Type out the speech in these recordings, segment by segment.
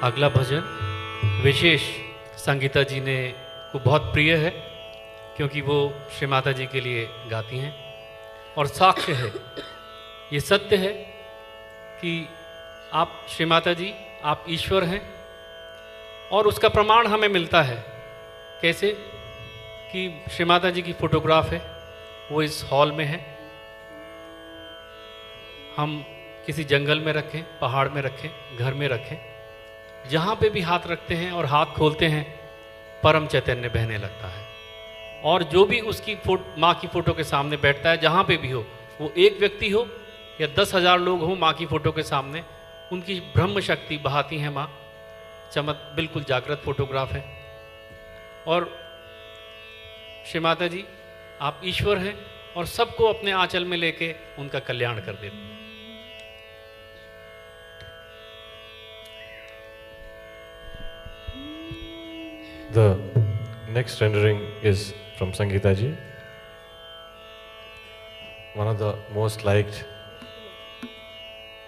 अगला भजन विशेष संगीता जी ने को बहुत प्रिय है, क्योंकि वो श्री माता जी के लिए गाती हैं और साक्ष्य है, ये सत्य है कि आप श्री माता जी, आप ईश्वर हैं। और उसका प्रमाण हमें मिलता है कैसे कि श्री माता जी की फोटोग्राफ है, वो इस हॉल में है। हम किसी जंगल में रखें, पहाड़ में रखें, घर में रखें, जहाँ पे भी हाथ रखते हैं और हाथ खोलते हैं, परम चैतन्य बहने लगता है। और जो भी उसकी माँ की फ़ोटो के सामने बैठता है, जहाँ पे भी हो, वो एक व्यक्ति हो या 10,000 लोग हों, माँ की फ़ोटो के सामने उनकी ब्रह्म शक्ति बहाती हैं माँ। बिल्कुल जागृत फोटोग्राफ है। और श्री माता जी, आप ईश्वर हैं और सबको अपने आंचल में लेके उनका कल्याण कर देते हैं। The next rendering is from Sangeeta ji, one of the most liked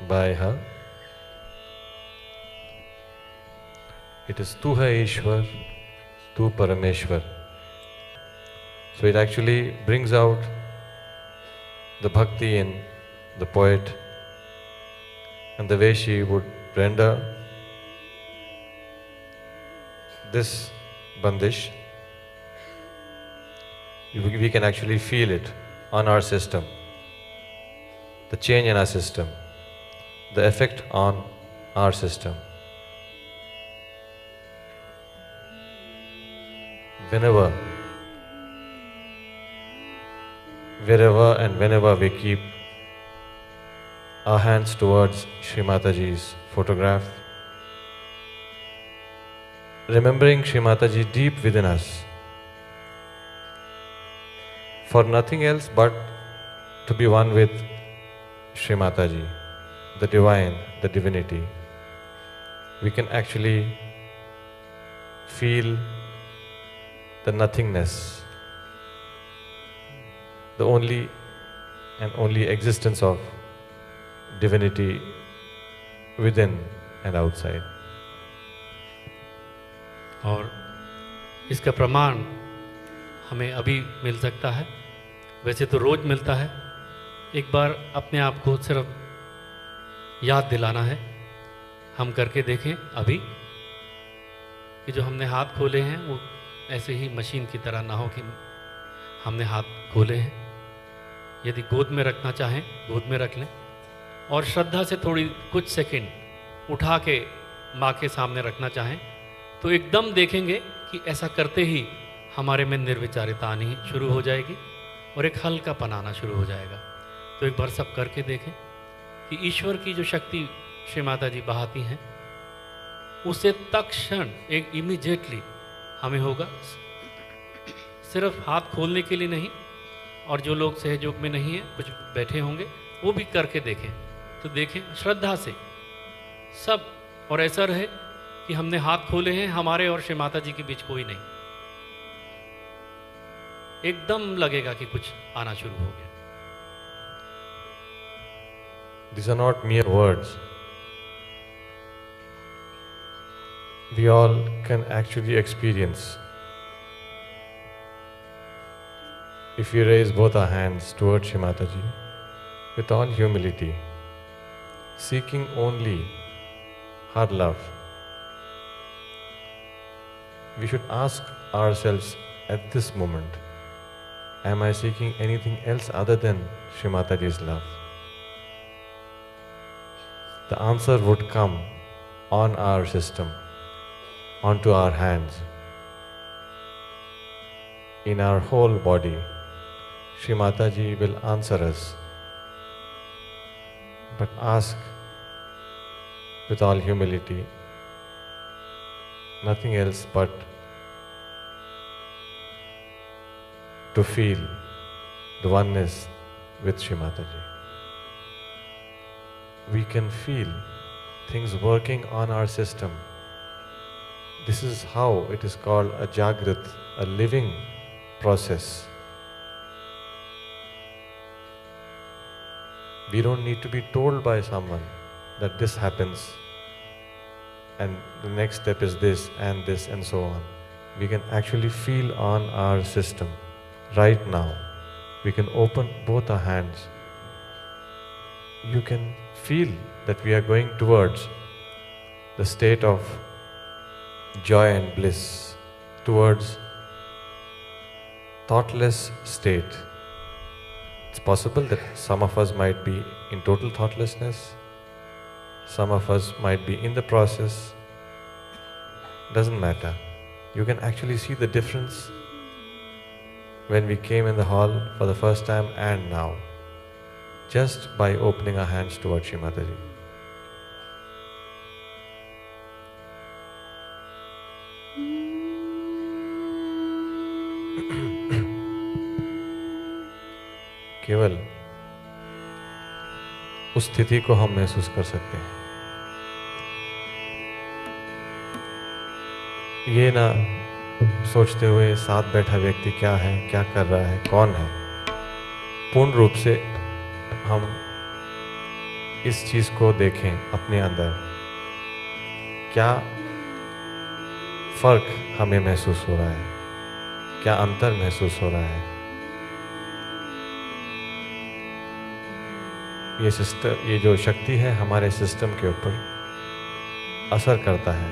by her. It is Tu hai Ishwar, Tu Parameshwar. So it actually brings out the bhakti in the poet and the way she would render this bandish. We can actually feel it on our system, the change in our system, the effect on our system. Wherever and whenever we keep our hands towards Shri Mataji's photograph, remembering Shri Mataji deep within us, for nothing else but to be one with Shri Mataji, the divine, the divinity, we can actually feel the nothingness, the only and only existence of divinity within and outside. और इसका प्रमाण हमें अभी मिल सकता है, वैसे तो रोज मिलता है। एक बार अपने आप को सिर्फ याद दिलाना है, हम करके देखें अभी कि जो हमने हाथ खोले हैं वो ऐसे ही मशीन की तरह ना हो कि हमने हाथ खोले हैं। यदि गोद में रखना चाहें गोद में रख लें, और श्रद्धा से थोड़ी कुछ सेकंड उठा के माँ के सामने रखना चाहें तो एकदम देखेंगे कि ऐसा करते ही हमारे में निर्विचारिता आनी शुरू हो जाएगी और एक हल्कापन आना शुरू हो जाएगा। तो एक बार सब करके देखें कि ईश्वर की जो शक्ति श्री माता जी बहाती हैं, उसे तत्क्षण एक इमीडिएटली हमें होगा। सिर्फ हाथ खोलने के लिए नहीं, और जो लोग सहयोग में नहीं हैं, कुछ बैठे होंगे, वो भी करके देखें। तो देखें श्रद्धा से सब, और ऐसा रहे कि हमने हाथ खोले हैं, हमारे और श्री माता जी के बीच कोई नहीं। एकदम लगेगा कि कुछ आना शुरू हो गया। These are not mere words. We all can actually experience. If we raise both our hands towards Shri Mataji with all humility, seeking only her love, we should ask ourselves at this moment, am I seeking anything else other than Shri Mataji's love? The answer would come on our system, onto our hands, in our whole body. Shri Mataji will answer us, but ask with all humility, nothing else but to feel the oneness with Shri Mataji. We can feel things working on our system. This is how it is called a Jagrat, a living process. We don't need to be told by someone that this happens. and the next step is this and so on. We can actually feel on our system right now. We can open both our hands. You can feel that we are going towards the state of joy and bliss, towards thoughtless state. It's possible that some of us might be in total thoughtlessness, some of us might be in the process. Doesn't matter. You can actually see the difference when we came in the hall for the first time and now, just by opening our hands towards Shri Mataji. केवल उस स्थिति को हम महसूस कर सकते हैं। ये ना सोचते हुए साथ बैठा व्यक्ति क्या है, क्या कर रहा है, कौन है। पूर्ण रूप से हम इस चीज को देखें अपने अंदर, क्या फर्क हमें महसूस हो रहा है, क्या अंतर महसूस हो रहा है। ये जो शक्ति है हमारे सिस्टम के ऊपर असर करता है,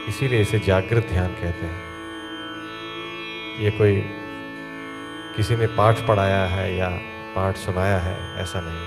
इसीलिए इसे जागृत ध्यान कहते हैं। ये कोई किसी ने पाठ पढ़ाया है या पाठ सुनाया है, ऐसा नहीं।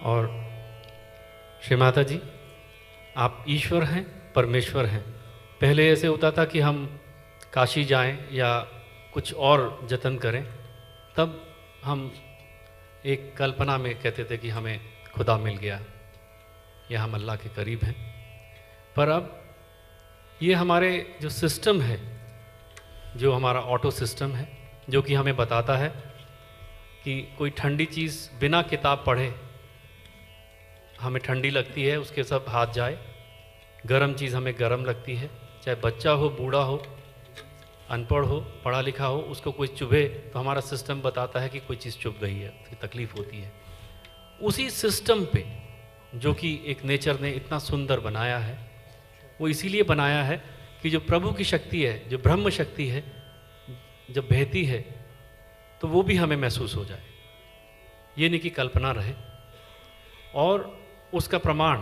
और श्री माता जी, आप ईश्वर हैं, परमेश्वर हैं। पहले ऐसे होता था कि हम काशी जाएं या कुछ और जतन करें, तब हम एक कल्पना में कहते थे कि हमें खुदा मिल गया या हम अल्लाह के करीब हैं। पर अब ये हमारे जो सिस्टम है, जो हमारा ऑटो सिस्टम है, जो कि हमें बताता है कि कोई ठंडी चीज़ बिना किताब पढ़े हमें ठंडी लगती है, उसके सब हाथ जाए। गरम चीज़ हमें गरम लगती है, चाहे बच्चा हो, बूढ़ा हो, अनपढ़ हो, पढ़ा लिखा हो, उसको कोई चुभे तो हमारा सिस्टम बताता है कि कोई चीज़ चुभ गई है, उसकी तकलीफ़ होती है। उसी सिस्टम पे जो कि एक नेचर ने इतना सुंदर बनाया है, वो इसीलिए बनाया है कि जो प्रभु की शक्ति है, जो ब्रह्म शक्ति है, जब बहती है तो वो भी हमें महसूस हो जाए, ये नहीं कि कल्पना रहे। और उसका प्रमाण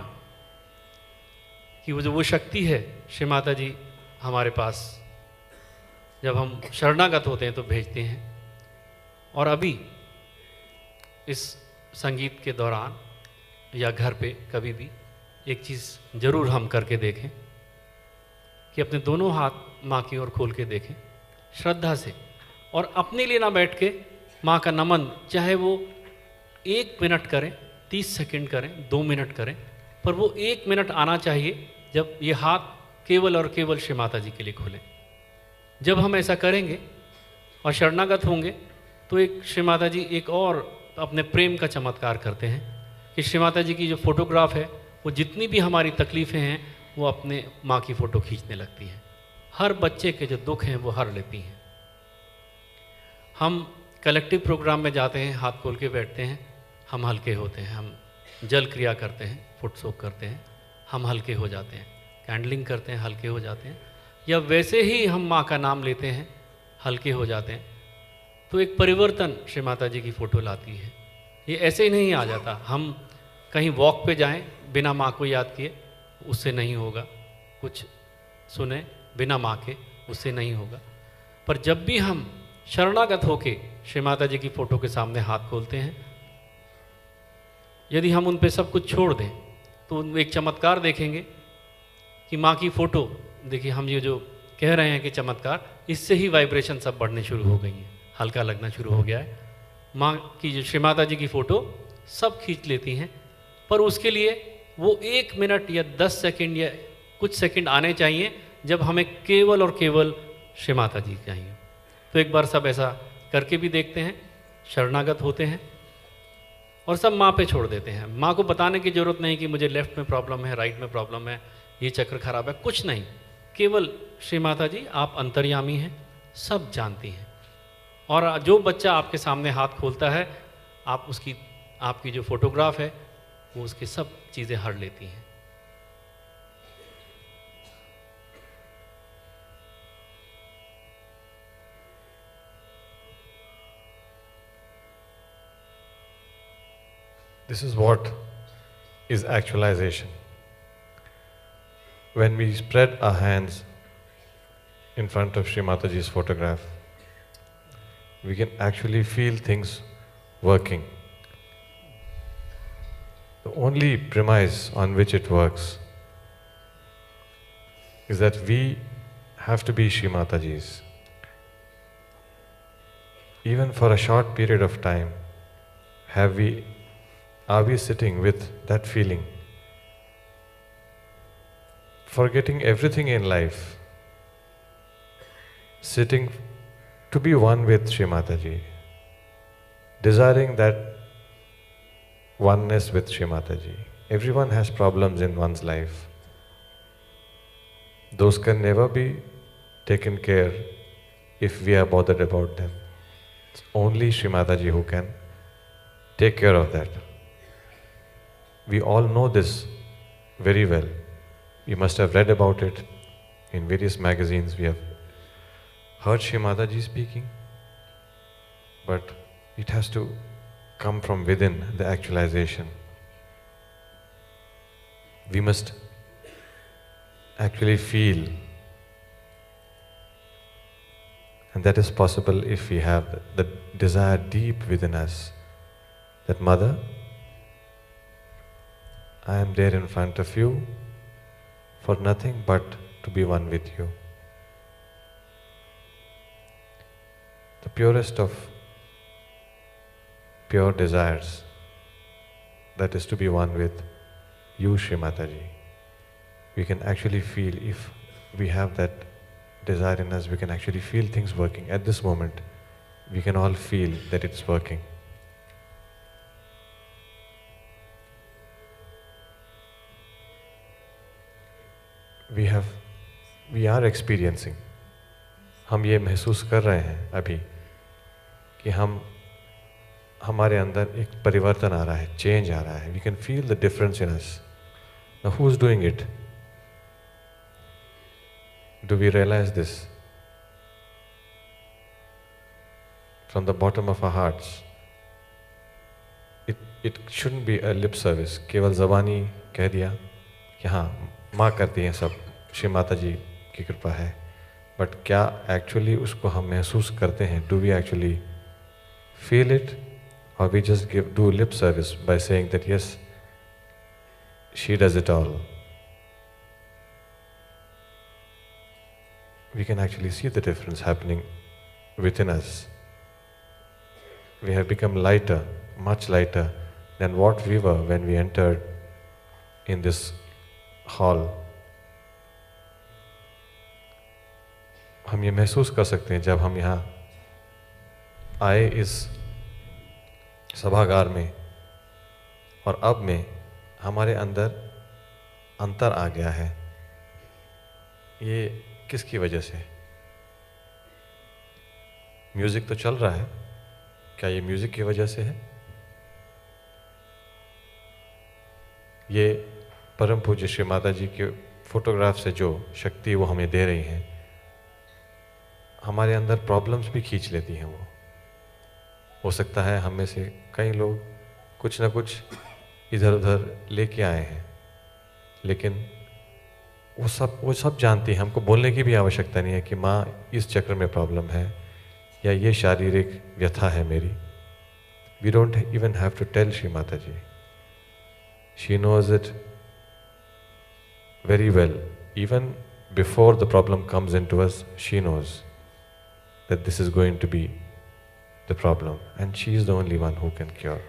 कि वो शक्ति है, श्री माता जी हमारे पास जब हम शरणागत होते हैं तो भेजते हैं। और अभी इस संगीत के दौरान या घर पे कभी भी एक चीज़ ज़रूर हम करके देखें कि अपने दोनों हाथ माँ की ओर खोल के देखें श्रद्धा से, और अपने लिए ना बैठ के माँ का नमन, चाहे वो 1 मिनट करें, 30 सेकंड करें, 2 मिनट करें, पर वो 1 मिनट आना चाहिए जब ये हाथ केवल और केवल श्री माता जी के लिए खुले। जब हम ऐसा करेंगे और शरणागत होंगे तो एक श्री माता जी एक और अपने प्रेम का चमत्कार करते हैं कि श्री माता जी की जो फोटोग्राफ है, वो जितनी भी हमारी तकलीफ़ें हैं वो अपने माँ की फ़ोटो खींचने लगती हैं। हर बच्चे के जो दुख हैं वो हर लेती हैं। हम कलेक्टिव प्रोग्राम में जाते हैं, हाथ खोल के बैठते हैं, हम हल्के होते हैं। हम जल क्रिया करते हैं, फुट सोक करते हैं, हम हल्के हो जाते हैं। कैंडलिंग करते हैं, हल्के हो जाते हैं। या वैसे ही हम माँ का नाम लेते हैं, हल्के हो जाते हैं। तो एक परिवर्तन श्री माता जी की फ़ोटो लाती है। ये ऐसे ही नहीं आ जाता। हम कहीं वॉक पे जाएं बिना माँ को याद किए, उससे नहीं होगा। कुछ सुने बिना माँ के, उससे नहीं होगा। पर जब भी हम शरणागत होके श्री माता जी की फ़ोटो के सामने हाथ खोलते हैं, यदि हम उन पे सब कुछ छोड़ दें तो एक चमत्कार देखेंगे कि माँ की फ़ोटो, देखिए हम ये जो कह रहे हैं कि चमत्कार, इससे ही वाइब्रेशन सब बढ़ने शुरू हो गई हैं, हल्का लगना शुरू हो गया है। माँ की जो श्री माता जी की फ़ोटो सब खींच लेती हैं, पर उसके लिए वो 1 मिनट या 10 सेकंड या कुछ सेकंड आने चाहिए जब हमें केवल और केवल श्री माता जी चाहिए। तो एक बार सब ऐसा करके भी देखते हैं, शरणागत होते हैं और सब माँ पे छोड़ देते हैं। माँ को बताने की ज़रूरत नहीं कि मुझे लेफ़्ट में प्रॉब्लम है, राइट में प्रॉब्लम है, ये चक्र खराब है, कुछ नहीं। केवल श्री माता जी आप अंतर्यामी हैं, सब जानती हैं। और जो बच्चा आपके सामने हाथ खोलता है, आप उसकी, आपकी जो फोटोग्राफ है वो उसकी सब चीज़ें हर लेती हैं। This is what is actualization. When we spread our hands in front of Shri Mataji's photograph, we can actually feel things working. The only premise on which it works is that we have to be Shri Mataji's. Even for a short period of time, are we sitting with that feeling? Forgetting everything in life, sitting to be one with Shri Mataji, desiring that oneness with Shri Mataji. Everyone has problems in one's life. Those can never be taken care if we are bothered about them. It's only Shri Mataji who can take care of that. We all know this very well. You must have read about it in various magazines. We have heard Shri Mataji speaking, but it has to come from within, the actualization. We must actually feel, and that is possible if we have the desire deep within us that Mother, I am there in front of you for nothing but to be one with you. The purest of pure desires, that is to be one with you, Shri Mataji. We can actually feel, if we have that desire in us, we can actually feel things working. At this moment, we can all feel that it's working. We are experiencing, हम ये महसूस कर रहे हैं अभी कि हमारे अंदर एक परिवर्तन आ रहा है, चेंज आ रहा है. We can feel the difference in us. Now who is doing it? Do we realize this? From the bottom of our hearts. It shouldn't be a lip service. केवल ज़बानी कह दिया कि हाँ माँ करती हैं सब, श्री माता जी की कृपा है. बट क्या एक्चुअली उसको हम महसूस करते हैं? Do we actually feel it, और we just do lip service by saying that yes she does it all? We can actually see the difference happening within us. We have become lighter, much lighter than what we were when we entered in this hall. हम ये महसूस कर सकते हैं जब हम यहाँ आए इस सभागार में, और अब में हमारे अंदर अंतर आ गया है. ये किसकी वजह से? म्यूजिक तो चल रहा है, क्या ये म्यूजिक की वजह से है? ये परम पूज्य श्री माता जी के फोटोग्राफ से जो शक्ति वो हमें दे रही हैं, हमारे अंदर प्रॉब्लम्स भी खींच लेती हैं. वो हो सकता है हम में से कई लोग कुछ ना कुछ इधर उधर लेके आए हैं, लेकिन वो सब जानती है. हमको बोलने की भी आवश्यकता नहीं है कि माँ इस चक्र में प्रॉब्लम है या ये शारीरिक व्यथा है मेरी. We don't even have to tell Shri Mata ji. She knows it very well. Even before the problem comes into us, she knows that this is going to be the problem, and she is the only one who can cure,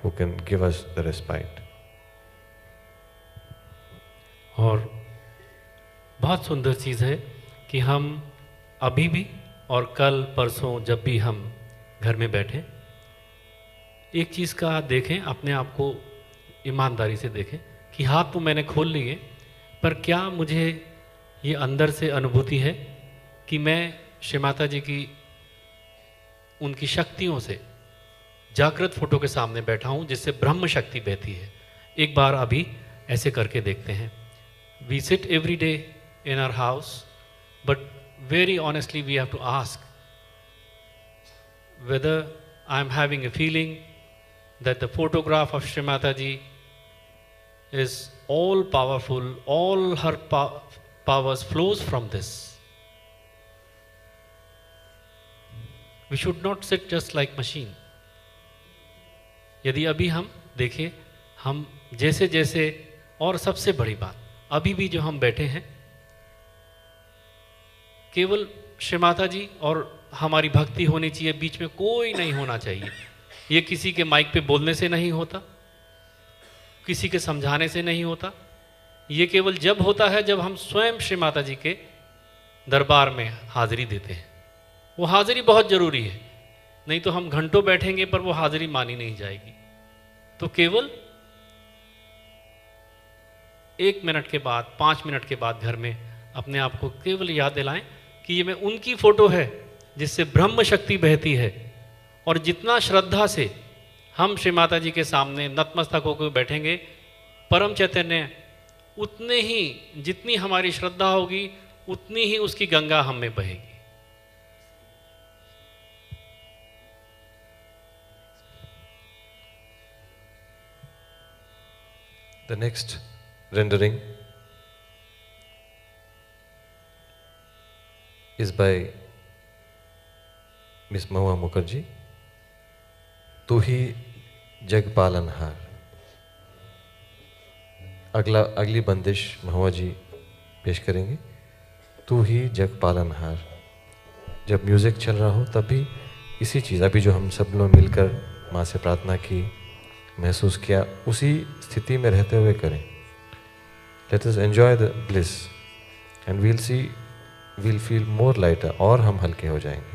who can give us the respite. और बहुत सुंदर चीज़ है कि हम अभी भी और कल परसों जब भी हम घर में बैठे, एक चीज़ का देखें, अपने आप को ईमानदारी से देखें कि हाथ तो मैंने खोल लिए, पर क्या मुझे ये अंदर से अनुभूति है कि मैं श्री माता जी की उनकी शक्तियों से जागृत फोटो के सामने बैठा हूँ जिससे ब्रह्म शक्ति बहती है. एक बार अभी ऐसे करके देखते हैं. We sit every day in our house, but very honestly we have to ask whether I am having a feeling that the photograph of Shri Mataji is all powerful, all her powers flows from this. We should not sit just like machine. यदि अभी हम देखें, हम जैसे जैसे, और सबसे बड़ी बात, अभी भी जो हम बैठे हैं, केवल श्री माता जी और हमारी भक्ति होनी चाहिए, बीच में कोई नहीं होना चाहिए. ये किसी के माइक पे बोलने से नहीं होता, किसी के समझाने से नहीं होता. ये केवल जब होता है जब हम स्वयं श्री माता जी के दरबार में हाजिरी देते हैं. वो हाजिरी बहुत ज़रूरी है, नहीं तो हम घंटों बैठेंगे पर वो हाजिरी मानी नहीं जाएगी. तो केवल 1 मिनट के बाद, 5 मिनट के बाद घर में अपने आप को केवल याद दिलाएं कि ये मैं उनकी फ़ोटो है जिससे ब्रह्म शक्ति बहती है. और जितना श्रद्धा से हम श्री माता जी के सामने नतमस्तक होकर बैठेंगे, परम चैतन्य उतने ही, जितनी हमारी श्रद्धा होगी उतनी ही उसकी गंगा हम में बहेगी. The next rendering is by Miss Mahua Mukherjee. तू ही जग पालनहार. अगली बंदिश महुआ जी पेश करेंगे, तू ही जग पालनहार। जब म्यूज़िक चल रहा हो तब भी इसी चीज़, अभी जो हम सब लोग मिलकर माँ से प्रार्थना की, महसूस किया, उसी स्थिति में रहते हुए करें। Let us enjoy the bliss and we'll feel more lighter, और हम हल्के हो जाएंगे।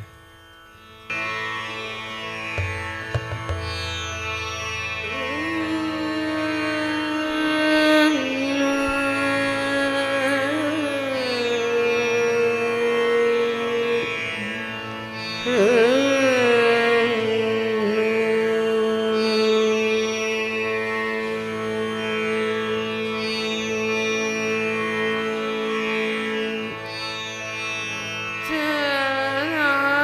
Yeah.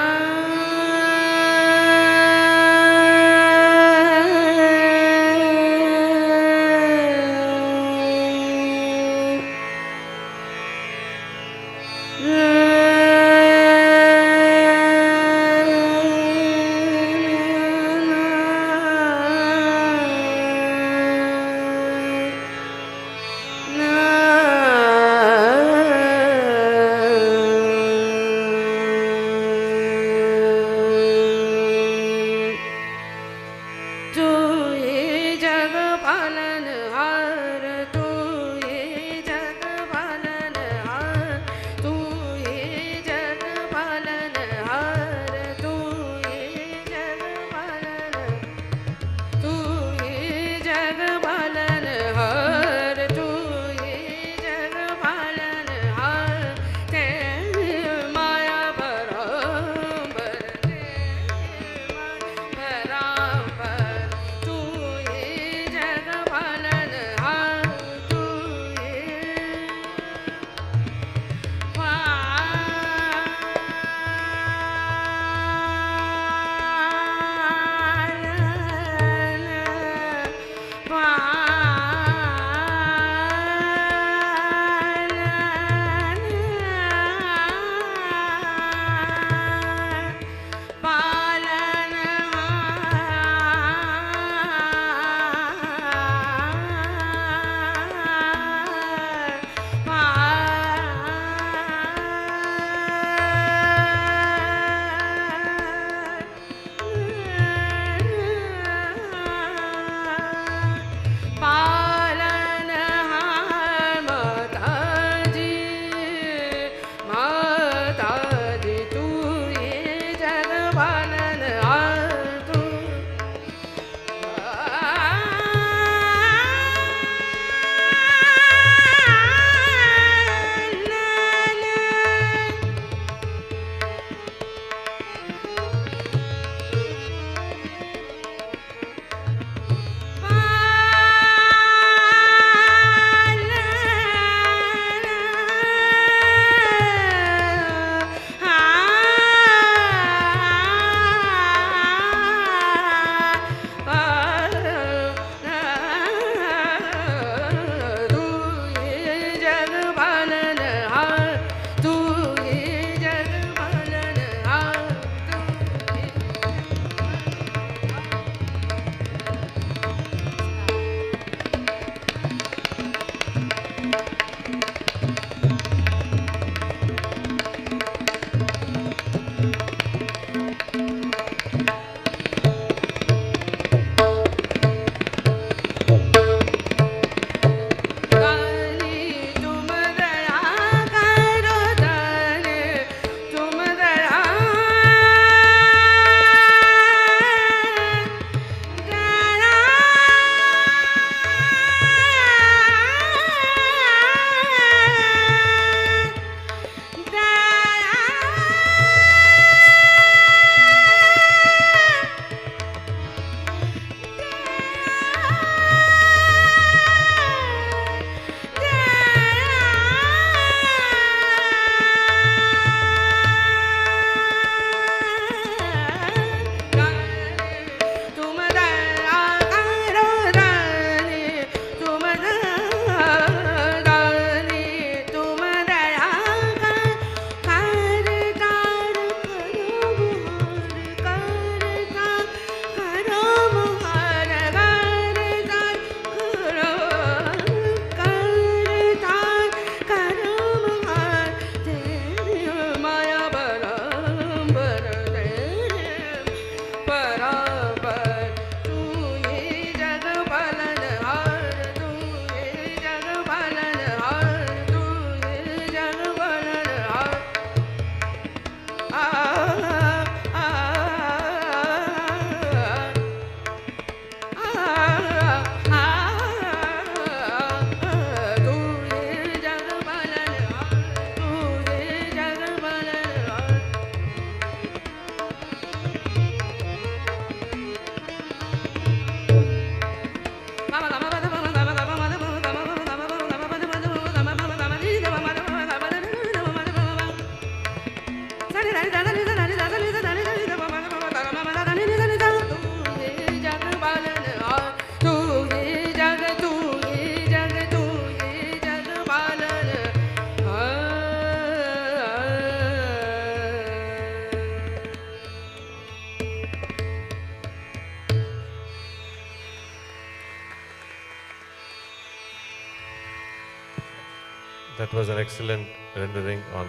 That was an excellent rendering on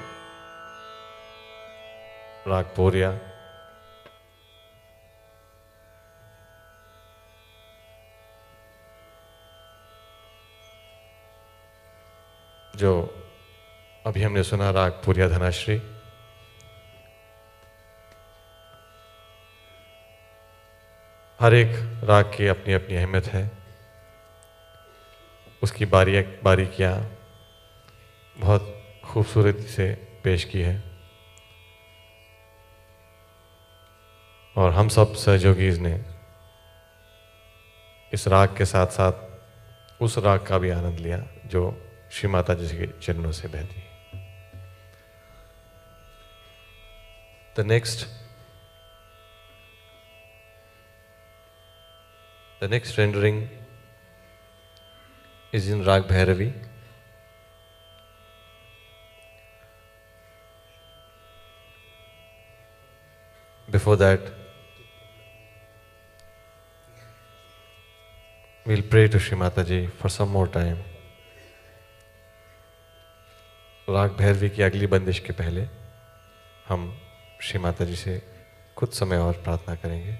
Rag Poriya. जो अभी हमने सुना राग पूरिया धनाश्री, हर एक राग की अपनी अपनी अहमियत है, उसकी बारीकियाँ बहुत खूबसूरती से पेश की है और हम सब सहयोगीज ने इस राग के साथ साथ उस राग का भी आनंद लिया जो श्री माता जी के चरणों से बहती है। The next rendering is in Rag Bhairavi. Before that, we'll pray to Shri Mataji for some more time. राग भैरवी की अगली बंदिश के पहले हम श्री माता जी से कुछ समय और प्रार्थना करेंगे।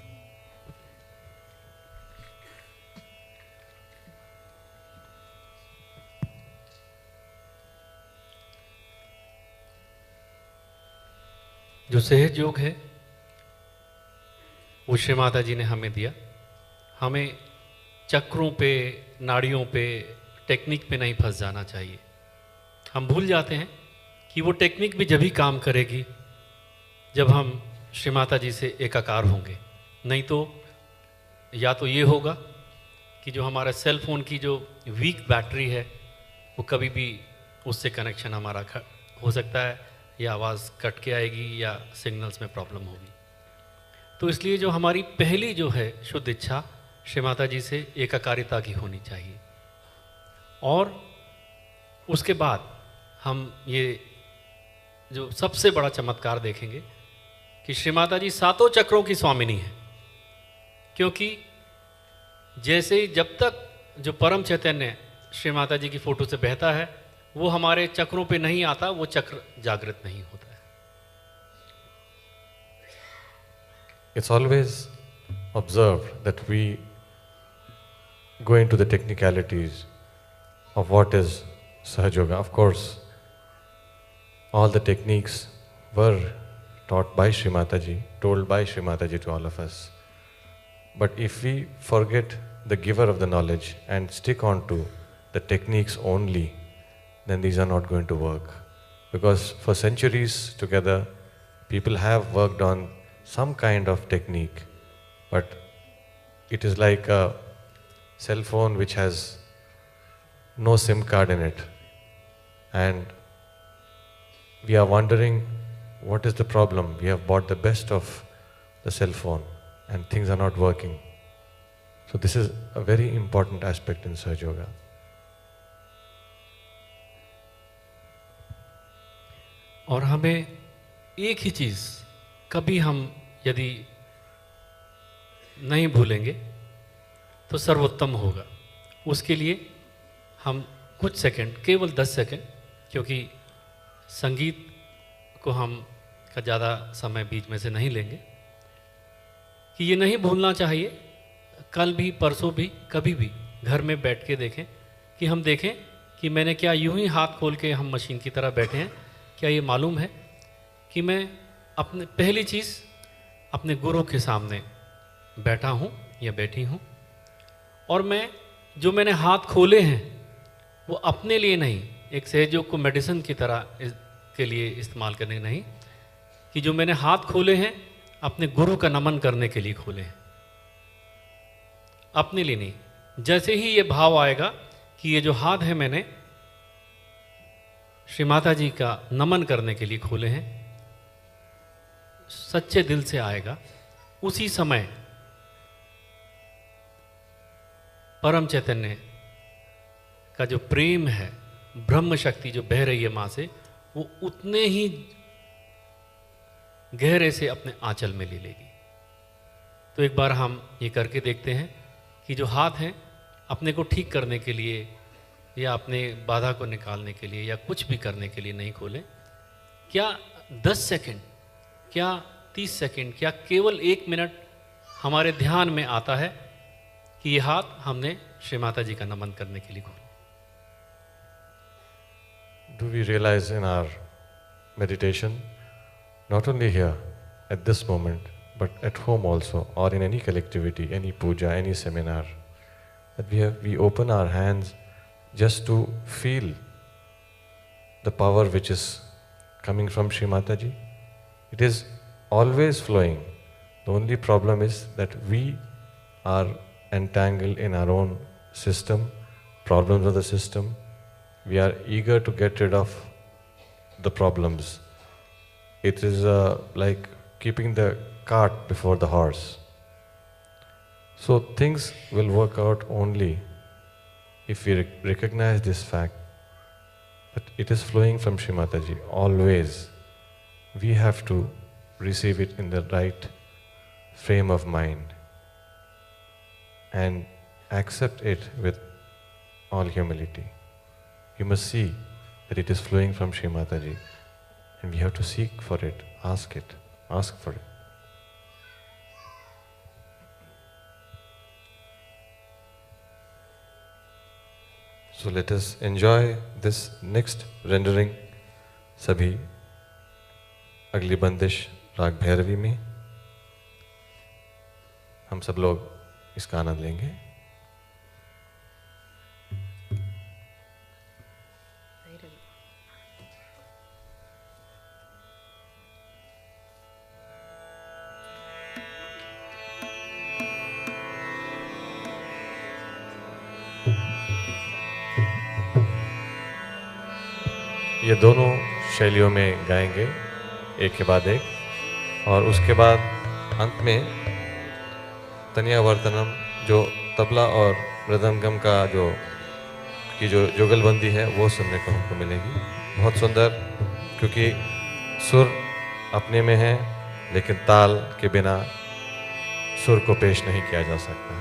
जो सहज योग है वो श्री माता जी ने हमें दिया। हमें चक्रों पे, नाड़ियों पे, टेक्निक पे नहीं फंस जाना चाहिए। हम भूल जाते हैं कि वो टेक्निक भी जब ही काम करेगी जब हम श्री माता जी से एकाकार होंगे। नहीं तो या तो ये होगा कि जो हमारा सेल फोन की जो वीक बैटरी है वो कभी भी उससे कनेक्शन हमारा हो सकता है, या आवाज़ कट के आएगी या सिग्नल्स में प्रॉब्लम होगी। तो इसलिए जो हमारी पहली जो है शुद्ध इच्छा श्री माता जी से एकाकारिता की होनी चाहिए। और उसके बाद हम ये जो सबसे बड़ा चमत्कार देखेंगे कि श्री माता जी सातों चक्रों की स्वामिनी है। क्योंकि जैसे ही जब तक जो परम चैतन्य श्री माता जी की फोटो से बहता है वो हमारे चक्रों पे नहीं आता, वो चक्र जागृत नहीं होता है। It's always observed that we go into the technicalities of what is Sahaj Yoga. Of course, all the techniques were taught by Shri Mataji, told by Shri Mataji to all of us. But if we forget the giver of the knowledge and stick on to the techniques only, then these are not going to work. Because for centuries together, people have worked on some kind of technique, but it is like a cell phone which has no SIM card in it. And we are wondering what is the problem. We have bought the best of the cell phone and things are not working. So this is a very important aspect in Sahaj Yoga. और हमें एक ही चीज़ कभी हम यदि नहीं भूलेंगे तो सर्वोत्तम होगा। उसके लिए हम कुछ सेकंड, केवल 10 सेकंड, क्योंकि संगीत को हम का ज़्यादा समय बीच में से नहीं लेंगे, कि ये नहीं भूलना चाहिए। कल भी, परसों भी, कभी भी घर में बैठ के देखें कि हम देखें कि मैंने क्या यूं ही हाथ खोल के हम मशीन की तरह बैठे हैं। क्या ये मालूम है कि मैं अपने पहली चीज़ अपने गुरु के सामने बैठा हूँ या बैठी हूँ, और मैं जो मैंने हाथ खोले हैं वो अपने लिए नहीं, एक सहयोग को मेडिसिन की तरह के लिए इस्तेमाल करने नहीं, कि जो मैंने हाथ खोले हैं अपने गुरु का नमन करने के लिए खोले हैं, अपने लिए नहीं। जैसे ही ये भाव आएगा कि ये जो हाथ है मैंने श्री माता जी का नमन करने के लिए खोले हैं, सच्चे दिल से आएगा, उसी समय परम चैतन्य का जो प्रेम है, ब्रह्म शक्ति जो बह रही है मां से, वो उतने ही गहरे से अपने आंचल में ले लेगी। तो एक बार हम ये करके देखते हैं कि जो हाथ हैं अपने को ठीक करने के लिए या अपने बाधा को निकालने के लिए या कुछ भी करने के लिए नहीं खोले। क्या 10 सेकंड, क्या 30 सेकंड, क्या केवल 1 मिनट हमारे ध्यान में आता है कि ये हाथ हमने श्री माता जी का नमन करने के लिए खोला। Do we realize in our meditation, not only here at this moment, but at home also, or in any collectivity, any puja, any seminar, that we open our hands just to feel the power which is coming from Shri Mataji? It is always flowing. The only problem is that we are entangled in our own system, problems of the system. We are eager to get rid of the problems. It is like keeping the cart before the horse. So things will work out only if we recognize this fact that it is flowing from Shri Mataji. Always we have to receive it in the right frame of mind and accept it with all humility. You must see that it is flowing from Shri Mataji, and we have to seek for it, ask for it. So let us enjoy this next rendering, सभी अगली बंदिश राग भैरवी में हम सब लोग इसका आनंद लेंगे। ये दोनों शैलियों में गाएंगे एक के बाद एक, और उसके बाद अंत में तनियावर्तनम जो तबला और मृदंगम का जो जुगलबंदी है वो सुनने को हमको मिलेगी। बहुत सुंदर, क्योंकि सुर अपने में है लेकिन ताल के बिना सुर को पेश नहीं किया जा सकता।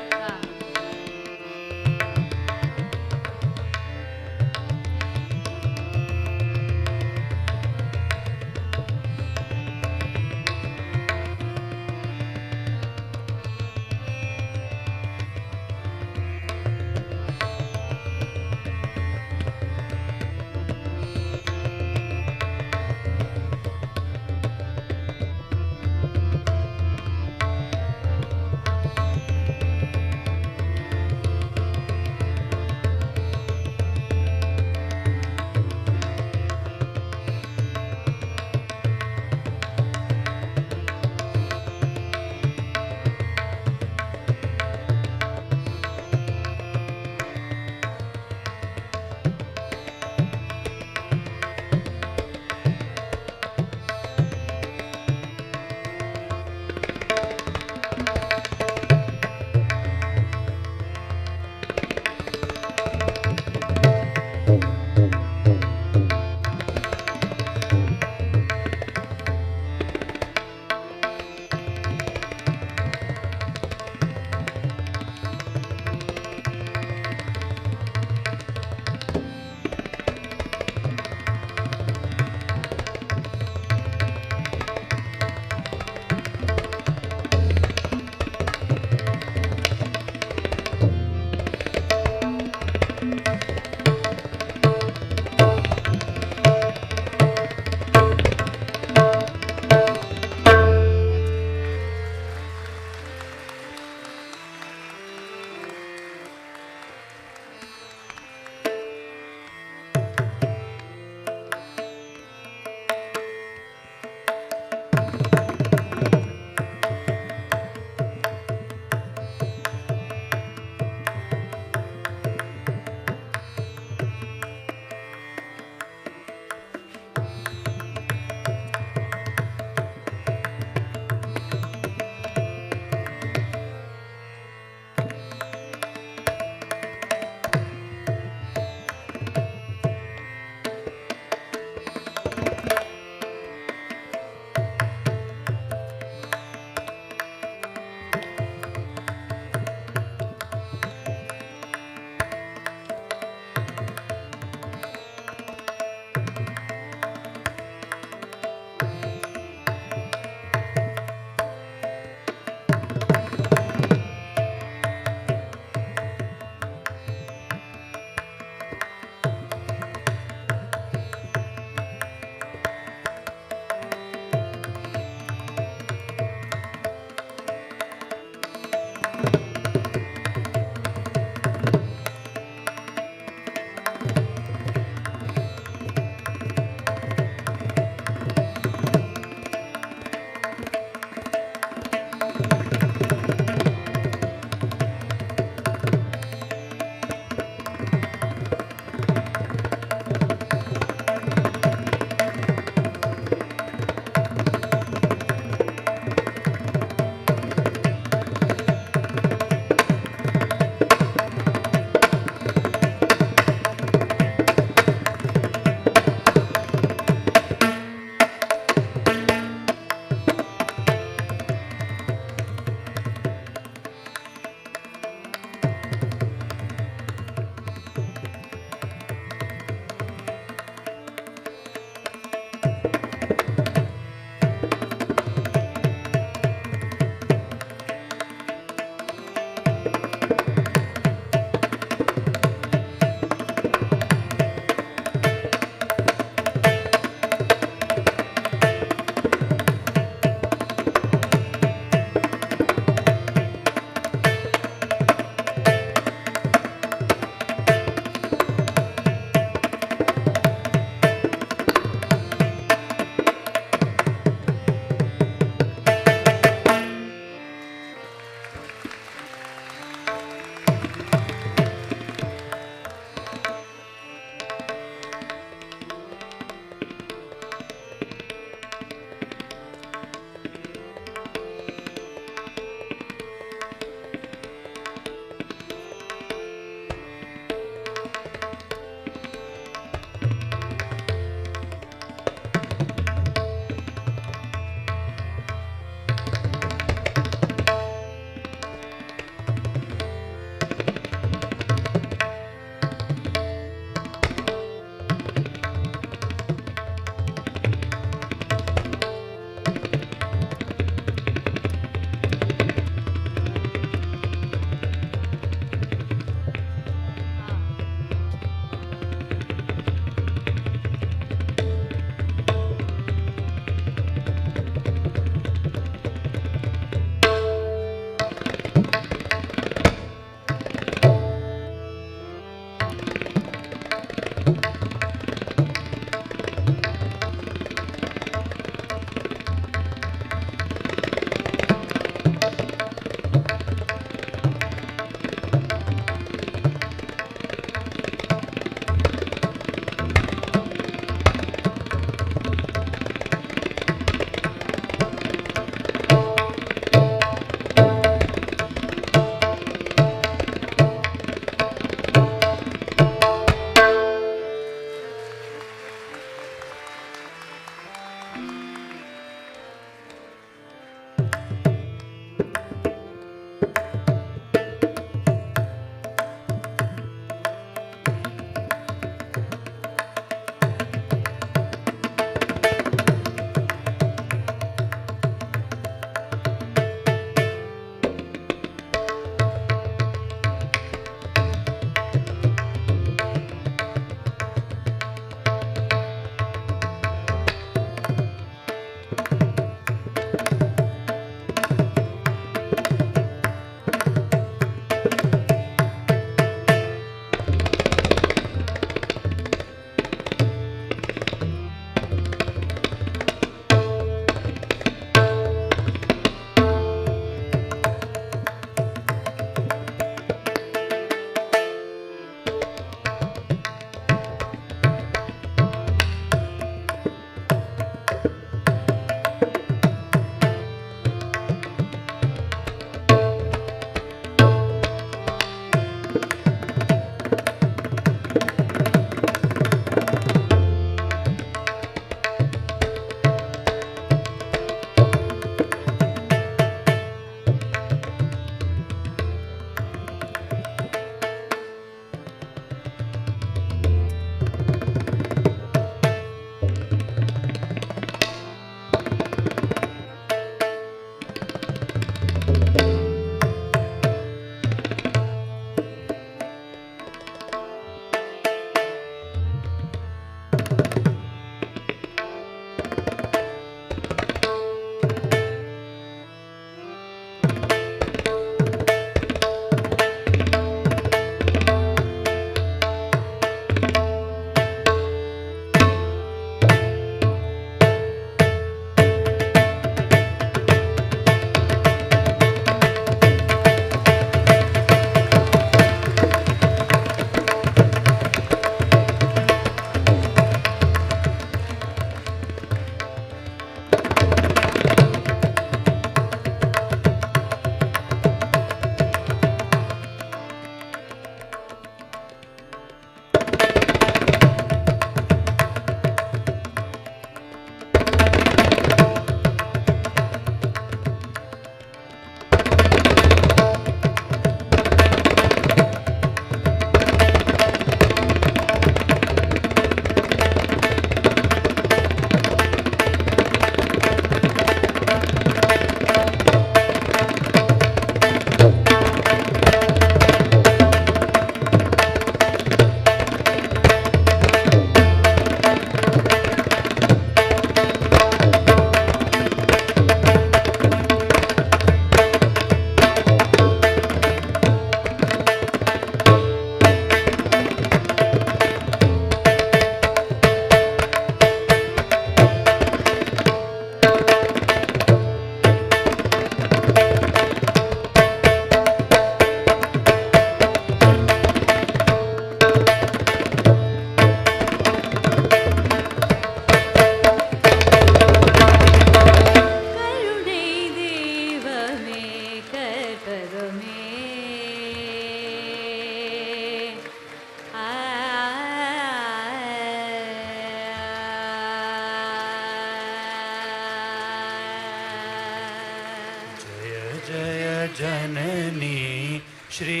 श्री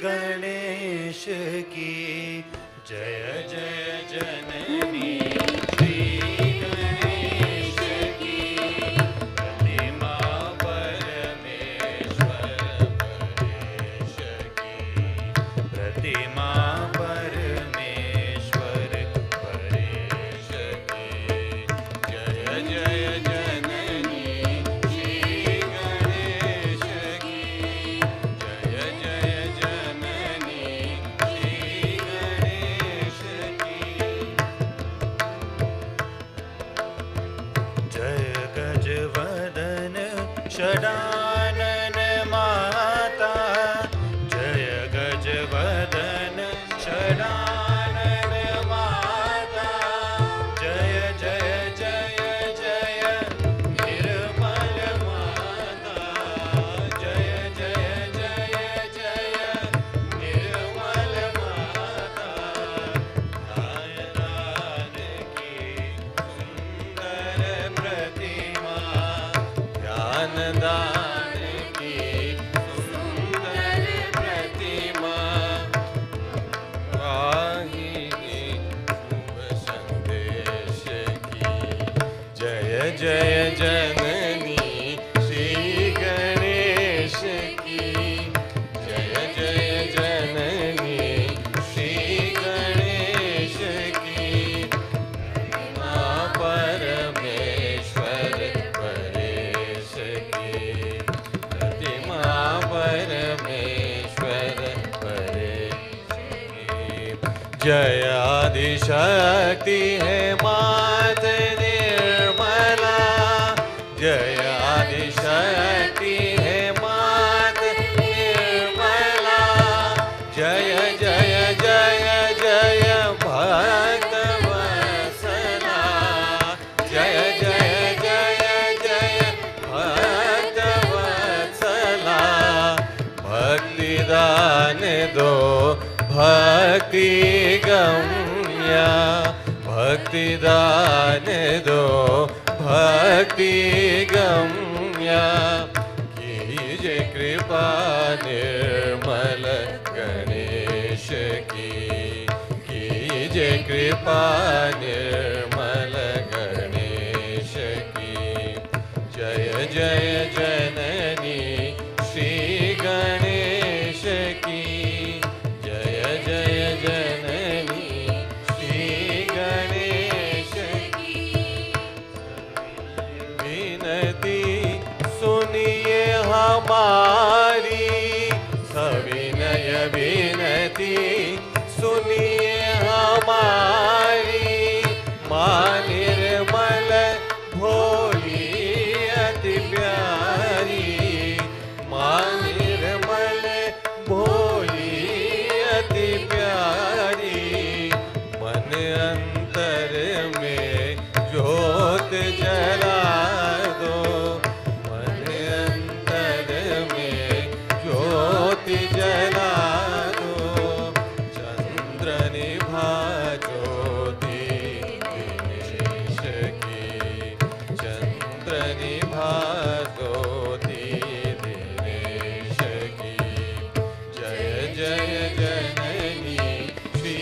गणेश की जय जय जननी श्री गणेश की प्रतिमा परमेश्वर परेश की प्रतिमा परमेश्वर परेश की जय जय जननी श्री गणेश की जय जय जननी श्री गणेश की जय गजवदन षडानन माता जय गजवदन षडानन माता जय जय जय जय निर्मल माता जय जय जय जय निर्मल माता ध्यान की सुंदर प्रतिमा ध्यान दान की सुंदर प्रतिमा वाहिनी शुभ संदेश की जय जय जननी श्री गणेश की जय जय जननी श्री गणेश की माँ परमेश्वर परेश की प्रतिमा परमेश्वर परेश की जय आदिशक्ति है मात निर्मला जय आदिशक्ति है मात निर्मला जय जय जय जय भक्त वत्सला जय जय जय जय भक्त वत्सला भक्ति दान दो भक्ति गम्या भक्ति दान दो भक्ति गम्या कीजिए कृपा निर्मल गणेश की कीजिए कृपा निर्मल गणेश की जय जय जननी श्री गणेश की जय जय जननी श्री गणेश की विनती सुनिए हमारी सविनय विनती सुनिए हमारी माँ निर्मल भोली अति प्यारी माँ निर्मल भोली अति प्यारी मन अंतर में ज्योत जला दो मन अंतर में ज्योति जला दो चंद्र निभा ज्योति दिनेश की चंद्र निभा ज्योति दिनेश की जय जय जननी श्री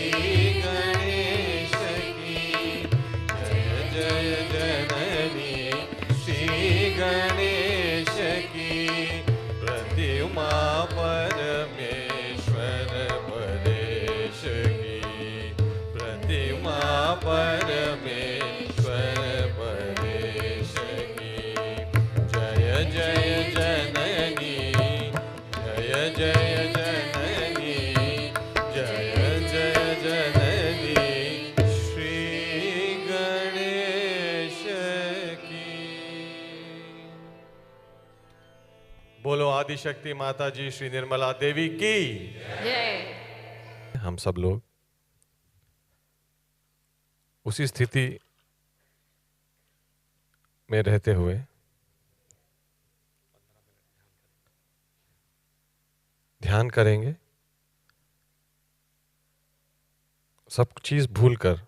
गणेश की जय जय जननी श्री गणेश की प्रतिमा परमेश्वर परेश की प्रतिमा परमेश्वर परेश की जय जय जननी जय जय जननी जय जय जननी श्री गणेश की बोलो आदिशक्ति माता जी श्री निर्मला देवी की हम सब लोग उसी स्थिति में रहते हुए ध्यान करेंगे, सब चीज भूलकर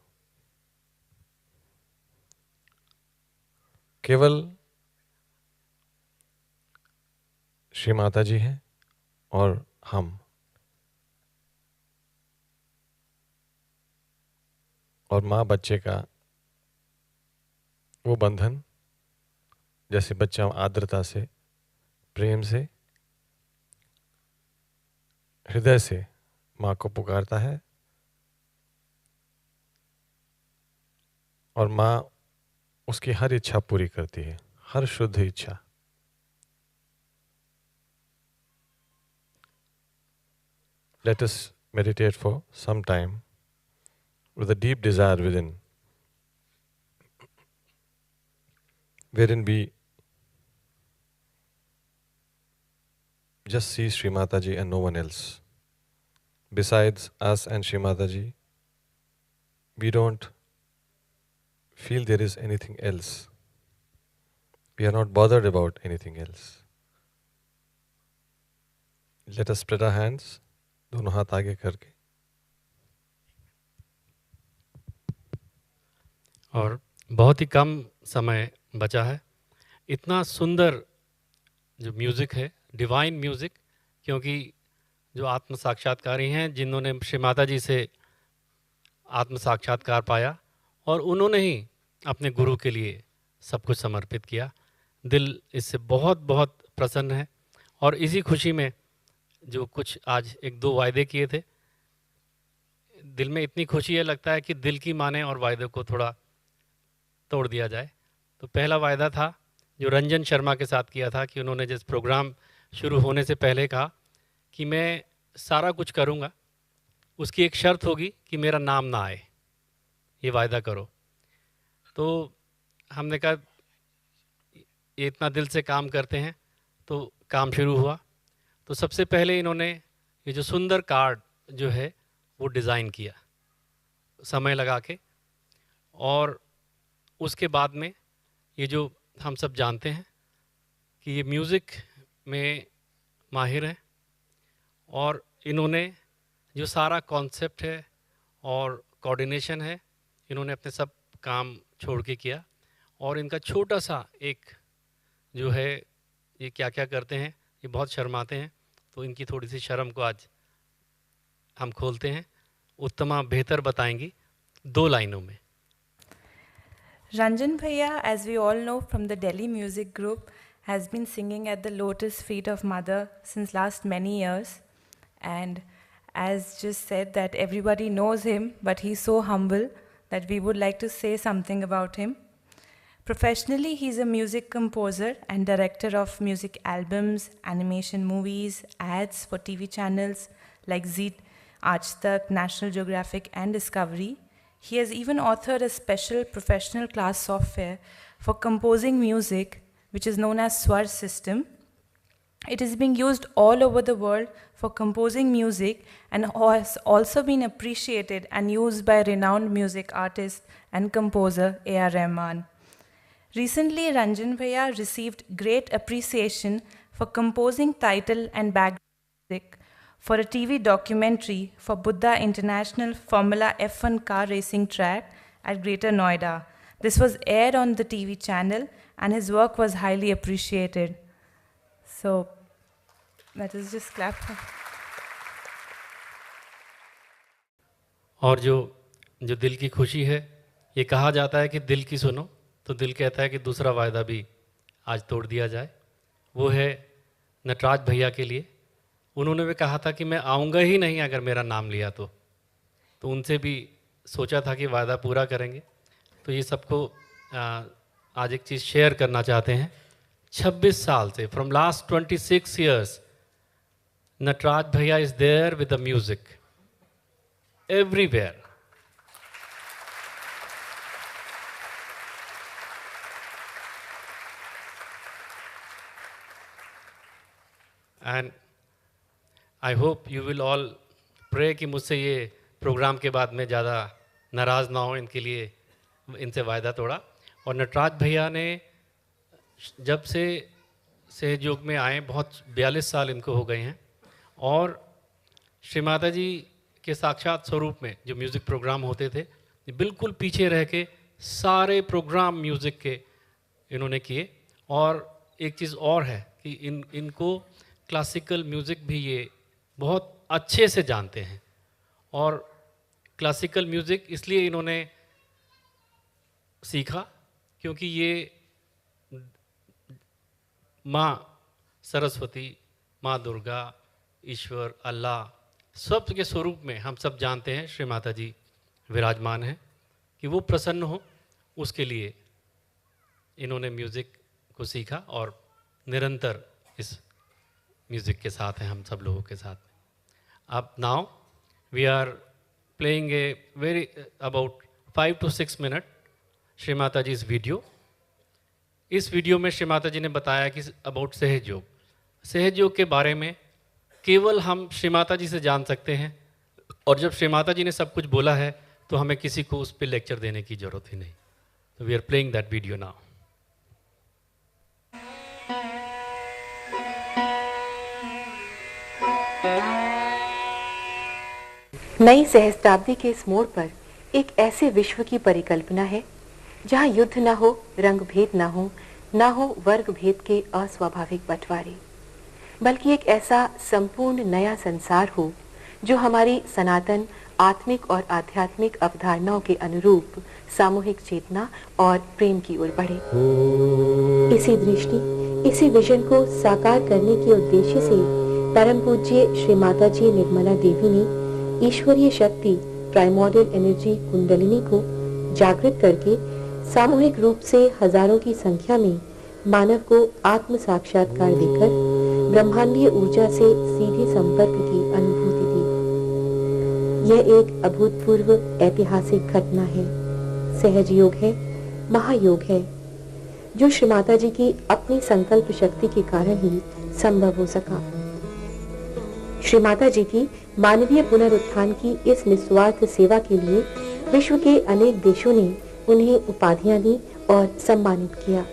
केवल श्री माता जी हैं और हम और माँ बच्चे का वो बंधन, जैसे बच्चा आर्द्रता से, प्रेम से, हृदय से माँ को पुकारता है और माँ उसकी हर इच्छा पूरी करती है, हर शुद्ध इच्छा। Let us meditate for some time with a deep desire within, wherein we just see Shri Mataji and no one else. Besides us and Shri Mataji, we don't feel there is anything else. We are not bothered about anything else. Let us spread our hands, दोनों हाथ आगे करके, और बहुत ही कम समय बचा है। इतना सुंदर जो म्यूज़िक है, डिवाइन म्यूज़िक, क्योंकि जो आत्म साक्षात्कारी हैं, जिन्होंने श्री माता जी से आत्म साक्षात्कार पाया और उन्होंने ही अपने गुरु के लिए सब कुछ समर्पित किया। दिल इससे बहुत बहुत प्रसन्न है। और इसी खुशी में जो कुछ आज एक दो वायदे किए थे, दिल में इतनी खुशी है, लगता है कि दिल की माने और वायदे को थोड़ा तोड़ दिया जाए। तो पहला वायदा था जो रंजन शर्मा के साथ किया था, कि उन्होंने जिस प्रोग्राम शुरू होने से पहले कहा कि मैं सारा कुछ करूँगा, उसकी एक शर्त होगी कि मेरा नाम ना आए, ये वायदा करो। तो हमने कहा ये इतना दिल से काम करते हैं, तो काम शुरू हुआ। तो सबसे पहले इन्होंने ये जो सुंदर कार्ड जो है वो डिज़ाइन किया समय लगा के, और उसके बाद में ये जो हम सब जानते हैं कि ये म्यूज़िक में माहिर हैं, और इन्होंने जो सारा कॉन्सेप्ट है और कोऑर्डिनेशन है, इन्होंने अपने सब काम छोड़ के किया। और इनका छोटा सा एक जो है, ये क्या क्या करते हैं, ये बहुत शर्माते हैं, तो इनकी थोड़ी सी शर्म को आज हम खोलते हैं। उत्तमा बेहतर बताएंगी 2 लाइनों में। Ranjan Bhaiya, as we all know from the Delhi Music Group, has been singing at the lotus feet of Mother since last many years. And as just said that everybody knows him, but he's so humble that we would like to say something about him. Professionally, he's a music composer and director of music albums, animation movies, ads for TV channels like Zee, Aaj Tak, National Geographic, and Discovery. He has even authored a special professional class software for composing music, which is known as Swar System. It is being used all over the world for composing music and has also been appreciated and used by renowned music artist and composer A.R. Rahman. Recently, Ranjan Bhaiya received great appreciation for composing title and background music for a TV documentary for Buddha International Formula F1 car racing track at Greater Noida. This was aired on the TV channel and his work was highly appreciated. So, let us just clap. और जो दिल की खुशी है, ये कहा जाता है कि दिल की सुनो, तो दिल कहता है कि दूसरा वायदा भी आज तोड़ दिया जाए। वो है नटराज भैया के लिए। उन्होंने भी कहा था कि मैं आऊँगा ही नहीं अगर मेरा नाम लिया तो उनसे भी सोचा था कि वायदा पूरा करेंगे। तो ये सबको आज एक चीज़ शेयर करना चाहते हैं। 26 साल से, फ्रॉम लास्ट 26 years, नटराज भैया is there with the music everywhere. And I hope you will all pray कि मुझसे ये प्रोग्राम के बाद में ज़्यादा नाराज़ ना हो, इनके लिए इनसे वायदा तोड़ा। और नटराज भैया ने जब से सहयोग में आए, बहुत 42 साल इनको हो गए हैं, और श्री माता जी के साक्षात स्वरूप में जो म्यूज़िक प्रोग्राम होते थे, बिल्कुल पीछे रह के सारे प्रोग्राम म्यूज़िक के इन्होंने किए। और एक चीज़ और है कि इनको क्लासिकल म्यूज़िक भी ये बहुत अच्छे से जानते हैं। और क्लासिकल म्यूज़िक इसलिए इन्होंने सीखा, क्योंकि ये माँ सरस्वती, माँ दुर्गा, ईश्वर, अल्लाह सब के स्वरूप में हम सब जानते हैं श्री माता जी विराजमान हैं, कि वो प्रसन्न हो उसके लिए इन्होंने म्यूज़िक को सीखा और निरंतर इस म्यूज़िक के साथ हैं हम सब लोगों के साथ। अब now we are playing a very about 5 to 6 minute Shri Mata ji इस वीडियो। इस वीडियो में श्री माता जी ने बताया कि अबाउट सहज योग, सहज योग के बारे में केवल हम श्री माता जी से जान सकते हैं, और जब श्री माता जी ने सब कुछ बोला है तो हमें किसी को उस पर लेक्चर देने की जरूरत ही नहीं। तो we are playing that video now. नई सहस्त्राब्दी के इस मोड़ पर एक ऐसे विश्व की परिकल्पना है जहां युद्ध न हो, रंग भेद न हो वर्ग भेद के अस्वाभाविक बंटवारे, बल्कि एक ऐसा संपूर्ण नया संसार हो जो हमारी सनातन आत्मिक और आध्यात्मिक अवधारणाओं के अनुरूप सामूहिक चेतना और प्रेम की ओर बढ़े। इसी दृष्टि, इसी विजन को साकार करने के उद्देश्य से परम पूज्य श्री माता जी निर्मला देवी ने ईश्वरीय शक्ति प्राइमोर्डियल एनर्जी कुंडलिनी को जागृत करके सामूहिक रूप से हजारों की संख्या में मानव को आत्म साक्षात्कार देकर ब्रह्मांडीय ऊर्जा से सीधे संपर्क की अनुभूति दी। यह एक अभूतपूर्व ऐतिहासिक घटना है, सहज योग है, महायोग है, जो श्री माता जी की अपनी संकल्प शक्ति के कारण ही संभव हो सका। श्री माता जी की मानवीय पुनरुत्थान की इस निस्वार्थ सेवा के लिए विश्व के अनेक देशों ने उन्हें उपाधियां दी और सम्मानित किया।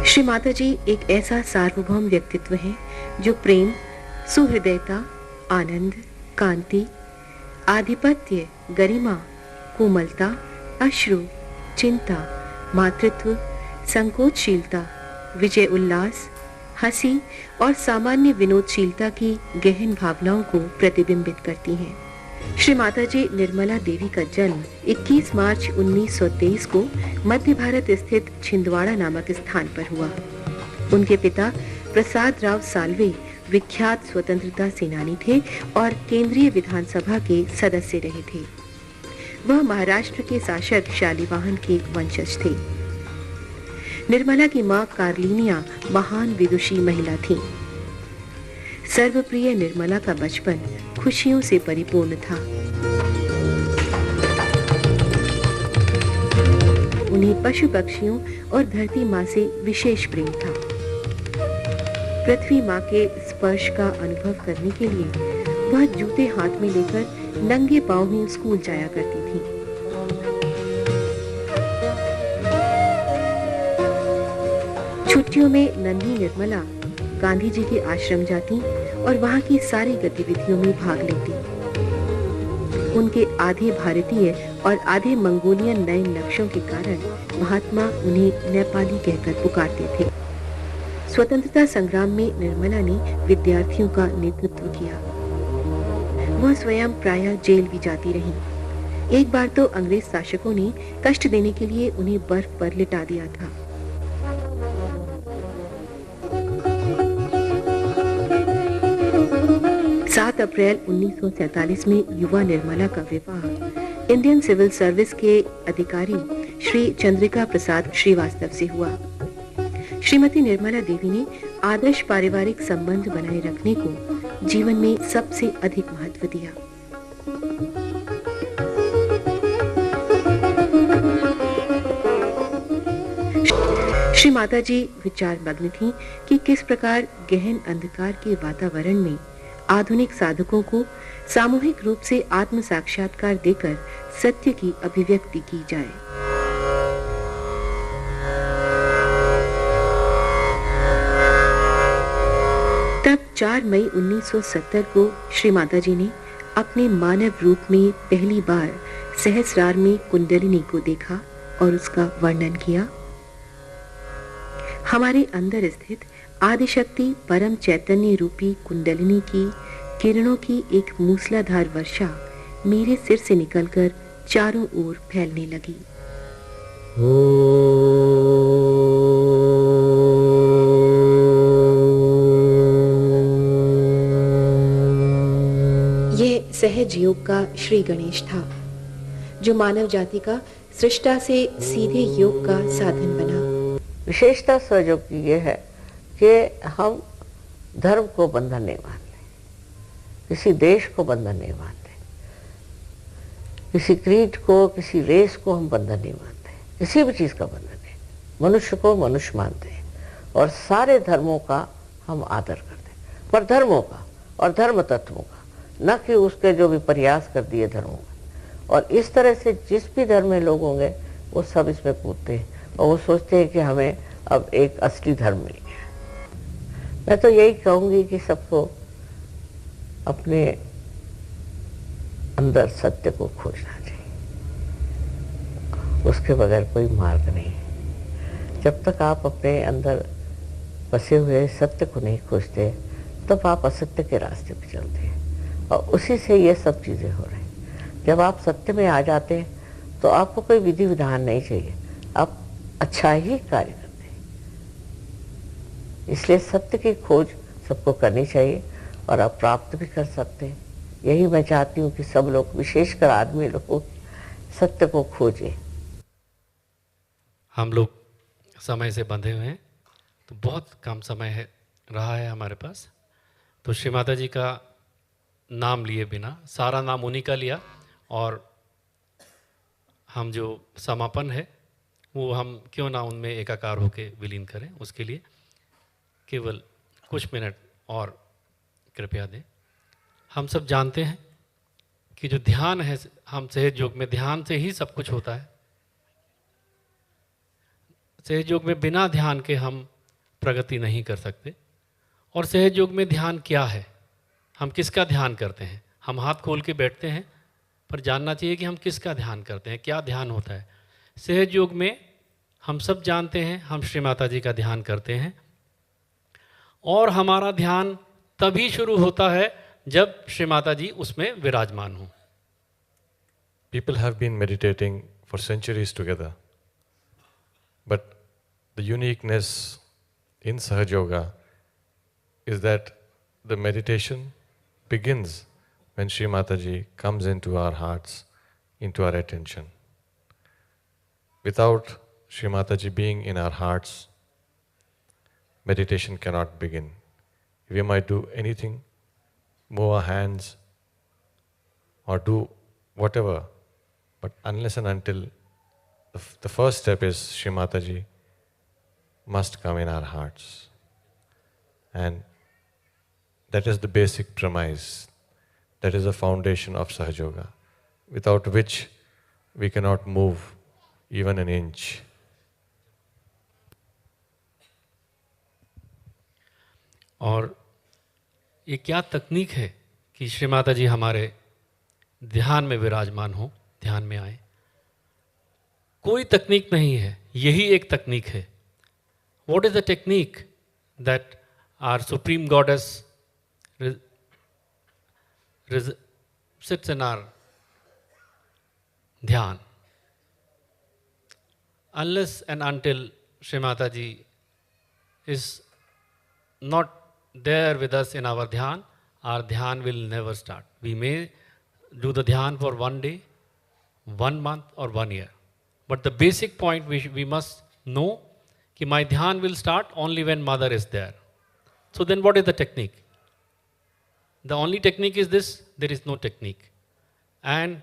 श्री माता जी एक ऐसा सार्वभौम व्यक्तित्व है जो प्रेम, सुहृदयता, आनंद, कांति, आधिपत्य, गरिमा, कोमलता, अश्रु, चिंता, मातृत्व, संकोचशीलता, विजय उल्लास, हंसी और सामान्य विनोदशीलता की गहन भावनाओं को प्रतिबिंबित करती हैं। श्री माता जी निर्मला देवी का जन्म 21 मार्च 1923 को मध्य भारत स्थित छिंदवाड़ा नामक स्थान पर हुआ। उनके पिता प्रसाद राव साल्वे विख्यात स्वतंत्रता सेनानी थे और केंद्रीय विधानसभा के सदस्य रहे थे। वह महाराष्ट्र के शासक शालिवाहन के वंशज थे। निर्मला की मां कार्लिनिया महान विदुषी महिला थी। सर्वप्रिय निर्मला का बचपन खुशियों से परिपूर्ण था। उन्हें पशु पक्षियों और धरती मां से विशेष प्रेम था। पृथ्वी मां के स्पर्श का अनुभव करने के लिए वह जूते हाथ में लेकर नंगे पांव ही स्कूल जाया करती थी। छुट्टियों में नन्ही निर्मला गांधी जी के आश्रम जाती और वहां की सारी गतिविधियों में भाग लेती। उनके आधे भारतीय और आधे मंगोलियन नए नक्शों के कारण महात्मा उन्हें नेपाली कहकर पुकारते थे। स्वतंत्रता संग्राम में निर्मला ने विद्यार्थियों का नेतृत्व किया। वह स्वयं प्रायः जेल भी जाती रहीं। एक बार तो अंग्रेज शासकों ने कष्ट देने के लिए उन्हें बर्फ पर लिटा दिया था। 7 अप्रैल 1947 में युवा निर्मला का विवाह इंडियन सिविल सर्विस के अधिकारी श्री चंद्रिका प्रसाद श्रीवास्तव से हुआ। श्रीमती निर्मला देवी ने आदर्श पारिवारिक संबंध बनाए रखने को जीवन में सबसे अधिक महत्व दिया। श्री माता जी विचार मग्न थीं कि किस प्रकार गहन अंधकार के वातावरण में आधुनिक साधकों को सामूहिक रूप से आत्म साक्षात्कार देकर सत्य की अभिव्यक्ति की जाए। तब 4 मई 1970 को श्री माता जी ने अपने मानव रूप में पहली बार सहस्रार में कुंडलिनी को देखा और उसका वर्णन किया। हमारे अंदर स्थित आदिशक्ति परम चैतन्य रूपी कुंडलिनी की किरणों की एक मूसलाधार वर्षा मेरे सिर से निकलकर चारों ओर फैलने लगी। यह सहज योग का श्री गणेश था, जो मानव जाति का सृष्टा से सीधे योग का साधन बना। विशेषता सहयोग की यह है कि हम धर्म को बंधन नहीं मानते, किसी देश को बंधन नहीं मानते, किसी क्रीड को, किसी रेस को हम बंधन नहीं मानते, किसी भी चीज का बंधन नहीं। मनुष्य को मनुष्य मानते हैं और सारे धर्मों का हम आदर करते हैं, पर धर्मों का और धर्म तत्वों का, न कि उसके जो भी प्रयास कर दिए धर्मों में। और इस तरह से जिस भी धर्म में लोग होंगे वो सब इसमें कूदते हैं और वो सोचते हैं कि हमें अब एक असली धर्म मिल गया। मैं तो यही कहूंगी कि सबको अपने अंदर सत्य को खोजना चाहिए, उसके बगैर कोई मार्ग नहीं है। जब तक आप अपने अंदर बसे हुए सत्य को नहीं खोजते तब आप असत्य के रास्ते पे चलते हैं और उसी से ये सब चीजें हो रही हैं। जब आप सत्य में आ जाते हैं तो आपको कोई विधि विधान नहीं चाहिए, आप अच्छा ही कार्य करते हैं। इसलिए सत्य की खोज सबको करनी चाहिए और आप प्राप्त भी कर सकते हैं। यही मैं चाहती हूँ कि सब लोग, विशेषकर आदमी लोग, सत्य को खोजें। हम लोग समय से बंधे हुए हैं तो बहुत कम समय है रहा है हमारे पास, तो श्री माता जी का नाम लिए बिना, सारा नाम उन्हीं का लिया और हम जो समापन है वो हम क्यों ना उनमें एकाकार होकर विलीन करें, उसके लिए केवल कुछ मिनट और कृपया दें। हम सब जानते हैं कि जो ध्यान है, हम सहज योग में ध्यान से ही सब कुछ होता है। सहज योग में बिना ध्यान के हम प्रगति नहीं कर सकते। और सहज योग में ध्यान क्या है, हम किसका ध्यान करते हैं? हम हाथ खोल के बैठते हैं, पर जानना चाहिए कि हम किसका ध्यान करते हैं, क्या ध्यान होता है। सहज योग में हम सब जानते हैं, हम श्री माता जी का ध्यान करते हैं और हमारा ध्यान तभी शुरू होता है जब श्री माता जी उसमें विराजमान हो। People have been meditating for centuries together, but the uniqueness in Sahaj Yoga is that the meditation begins when Shri Mataji comes into our hearts, into our attention. Without Shri Mataji being in our hearts, meditation cannot begin. We might do anything, move our hands, or do whatever, but unless and until the first step is Shri Mataji must come in our hearts. And that is the basic premise. That is the foundation of Sahaj Yoga, without which we cannot move even an inch. और ये क्या तकनीक है कि श्री माता जी हमारे ध्यान में विराजमान हो, ध्यान में आए। कोई तकनीक नहीं है, यही एक तकनीक है। What is the technique that our Supreme Goddess sits in our dhyan? Unless and until Shri Mata Ji is not there with us in our dhyan will never start. We may do the dhyan for 1 day, 1 month or 1 year. But the basic point we must know कि my dhyan will start only when mother is there. So then what is the technique? The only technique is this, there is no technique. And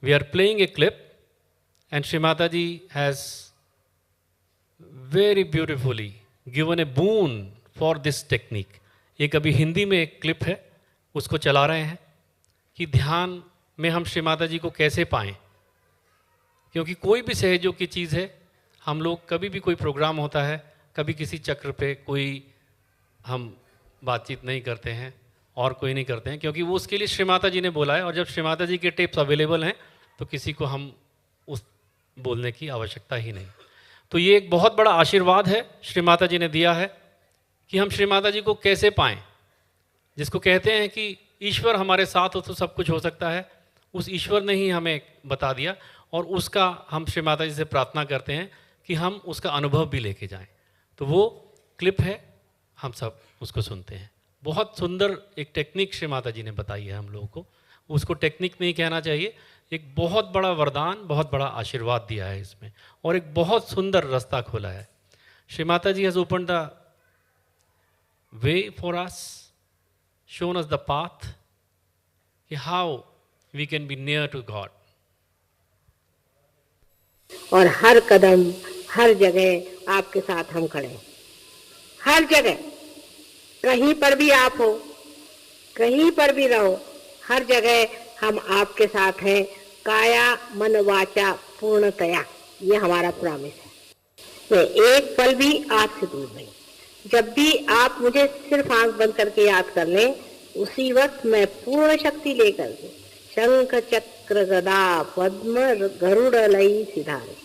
we are playing a clip and Shri Mata Ji has very beautifully given a boon for this technique. एक अभी हिंदी में एक clip है, उसको चला रहे हैं कि ध्यान में हम श्री माता जी को कैसे पाएं। क्योंकि कोई भी सहयोग की चीज़ है, हम लोग कभी भी कोई प्रोग्राम होता है, कभी किसी चक्र पे कोई हम बातचीत नहीं करते हैं और कोई नहीं करते हैं, क्योंकि वो उसके लिए श्री माता जी ने बोला है। और जब श्री माता जी के टेप्स अवेलेबल हैं तो किसी को हम उस बोलने की आवश्यकता ही नहीं। तो ये एक बहुत बड़ा आशीर्वाद है श्री माता जी ने दिया है कि हम श्री माता जी को कैसे पाएं, जिसको कहते हैं कि ईश्वर हमारे साथ हो तो सब कुछ हो सकता है, उस ईश्वर ने ही हमें बता दिया, और उसका हम श्री माता जी से प्रार्थना करते हैं कि हम उसका अनुभव भी लेके जाएं। तो वो क्लिप है, हम सब उसको सुनते हैं। बहुत सुंदर एक टेक्निक श्री माता जी ने बताई है हम लोगों को, उसको टेक्निक नहीं कहना चाहिए, एक बहुत बड़ा वरदान, बहुत बड़ा आशीर्वाद दिया है इसमें, और एक बहुत सुंदर रास्ता खोला है। Shri Mata ji has open the way for us, shown us the path, how we can be near to God. और हर कदम, हर जगह आपके साथ हम खड़े हैं, हर जगह, कहीं पर भी आप हो, कहीं पर भी रहो, हर जगह हम आपके साथ हैं, काया मन वाचा पूर्णतया, ये हमारा प्रॉमिस है। मैं एक पल भी आपसे दूर नहीं। जब भी आप मुझे सिर्फ आंख बंद करके याद कर लें, उसी वक्त मैं पूर्ण शक्ति लेकर के शंख चक्र गदा पद्म गरुड़ लई सिधारे,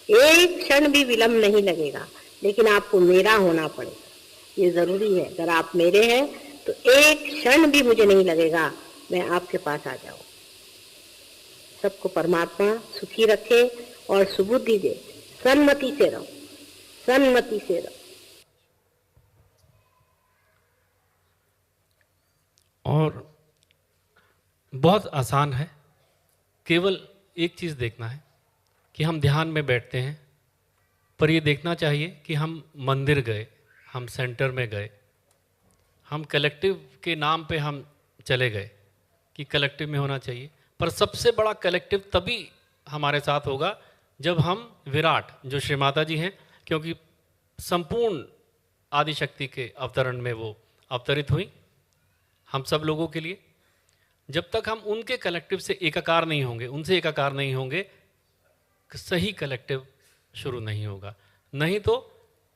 एक क्षण भी विलंब नहीं लगेगा, लेकिन आपको मेरा होना पड़ेगा, ये जरूरी है। अगर आप मेरे हैं तो एक क्षण भी मुझे नहीं लगेगा, मैं आपके पास आ जाऊं। सबको परमात्मा सुखी रखे और सुबुद्धि दे, सन्मति से रहो, सन्मति से रहो। और बहुत आसान है, केवल एक चीज़ देखना है कि हम ध्यान में बैठते हैं, पर ये देखना चाहिए कि हम मंदिर गए, हम सेंटर में गए, हम कलेक्टिव के नाम पे हम चले गए कि कलेक्टिव में होना चाहिए, पर सबसे बड़ा कलेक्टिव तभी हमारे साथ होगा जब हम विराट जो श्री माता जी हैं, क्योंकि संपूर्ण आदिशक्ति के अवतरण में वो अवतरित हुई हम सब लोगों के लिए, जब तक हम उनके कलेक्टिव से एकाकार नहीं होंगे, उनसे एकाकार नहीं होंगे, सही कलेक्टिव शुरू नहीं होगा। नहीं तो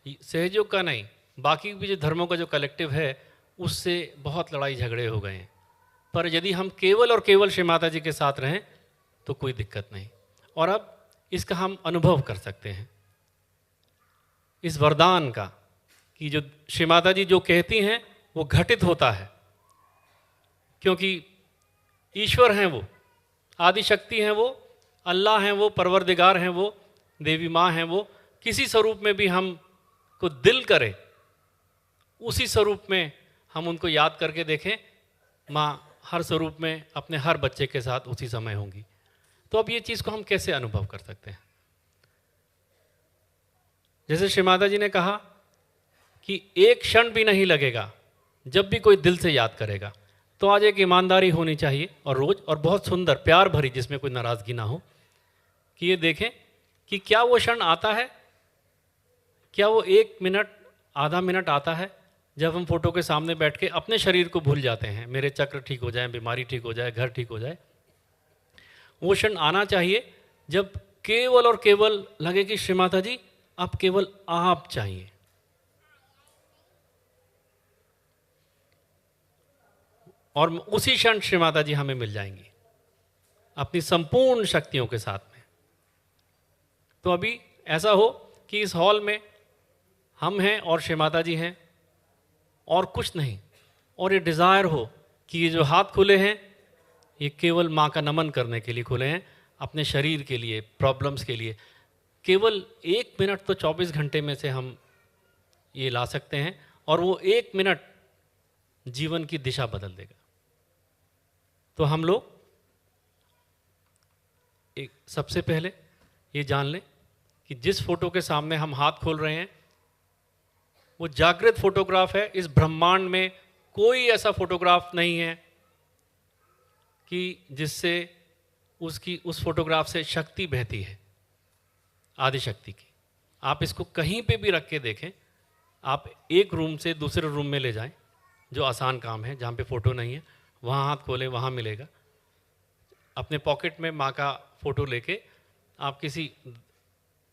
सहयोग का नहीं, बाकी भी जो धर्मों का जो कलेक्टिव है उससे बहुत लड़ाई झगड़े हो गए हैं। पर यदि हम केवल और केवल श्री माता जी के साथ रहें तो कोई दिक्कत नहीं। और अब इसका हम अनुभव कर सकते हैं, इस वरदान का, कि जो श्री माता जी जो कहती हैं वो घटित होता है, क्योंकि ईश्वर हैं वो, आदिशक्ति हैं वो, अल्लाह हैं वो, परवरदिगार हैं वो, देवी माँ हैं वो। किसी स्वरूप में भी हम को दिल करे, उसी स्वरूप में हम उनको याद करके देखें, माँ हर स्वरूप में अपने हर बच्चे के साथ उसी समय होंगी। तो अब ये चीज़ को हम कैसे अनुभव कर सकते हैं? जैसे श्री माता जी ने कहा कि एक क्षण भी नहीं लगेगा जब भी कोई दिल से याद करेगा। तो आज एक ईमानदारी होनी चाहिए और रोज़, और बहुत सुंदर प्यार भरी, जिसमें कोई नाराज़गी ना हो, कि ये देखें कि क्या वो क्षण आता है, क्या वो 1 मिनट आधा मिनट आता है जब हम फोटो के सामने बैठ के अपने शरीर को भूल जाते हैं, मेरे चक्र ठीक हो जाए, बीमारी ठीक हो जाए, घर ठीक हो जाए। वो क्षण आना चाहिए जब केवल और केवल लगे कि श्री माता जी अब केवल आप चाहिए। और उसी क्षण श्री माता जी हमें मिल जाएंगी अपनी संपूर्ण शक्तियों के साथ में। तो अभी ऐसा हो कि इस हॉल में हम हैं और श्री माता जी हैं और कुछ नहीं, और ये डिज़ायर हो कि ये जो हाथ खुले हैं ये केवल माँ का नमन करने के लिए खुले हैं, अपने शरीर के लिए, प्रॉब्लम्स के लिए। केवल 1 मिनट तो 24 घंटे में से हम ये ला सकते हैं, और वो 1 मिनट जीवन की दिशा बदल देगा। तो हम लोग एक सबसे पहले ये जान लें कि जिस फोटो के सामने हम हाथ खोल रहे हैं वो जागृत फोटोग्राफ है। इस ब्रह्मांड में कोई ऐसा फोटोग्राफ नहीं है कि जिससे उस फोटोग्राफ से शक्ति बहती है, आदिशक्ति की। आप इसको कहीं पे भी रख के देखें, आप एक रूम से दूसरे रूम में ले जाएं, जो आसान काम है, जहाँ पे फ़ोटो नहीं है वहाँ हाथ खोलें, वहाँ मिलेगा। अपने पॉकेट में माँ का फ़ोटो लेके आप किसी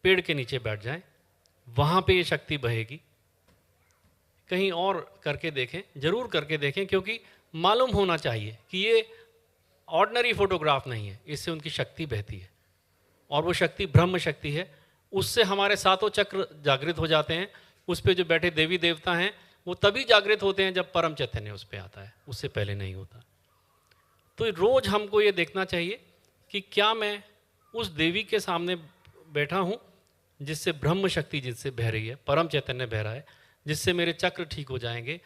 पेड़ के नीचे बैठ जाएं, वहाँ पे ये शक्ति बहेगी। कहीं और करके देखें, ज़रूर करके देखें, क्योंकि मालूम होना चाहिए कि ये ऑर्डिनरी फ़ोटोग्राफ नहीं है, इससे उनकी शक्ति बहती है, और वो शक्ति ब्रह्म शक्ति है। उससे हमारे सातों चक्र जागृत हो जाते हैं। उस पे जो बैठे देवी देवता हैं वो तभी जागृत होते हैं जब परम चैतन्य उस पे आता है, उससे पहले नहीं होता। तो रोज हमको ये देखना चाहिए कि क्या मैं उस देवी के सामने बैठा हूँ जिससे ब्रह्म शक्ति जिससे बह रही है, परम चैतन्य बह रहा है, जिससे मेरे चक्र ठीक हो जाएंगे।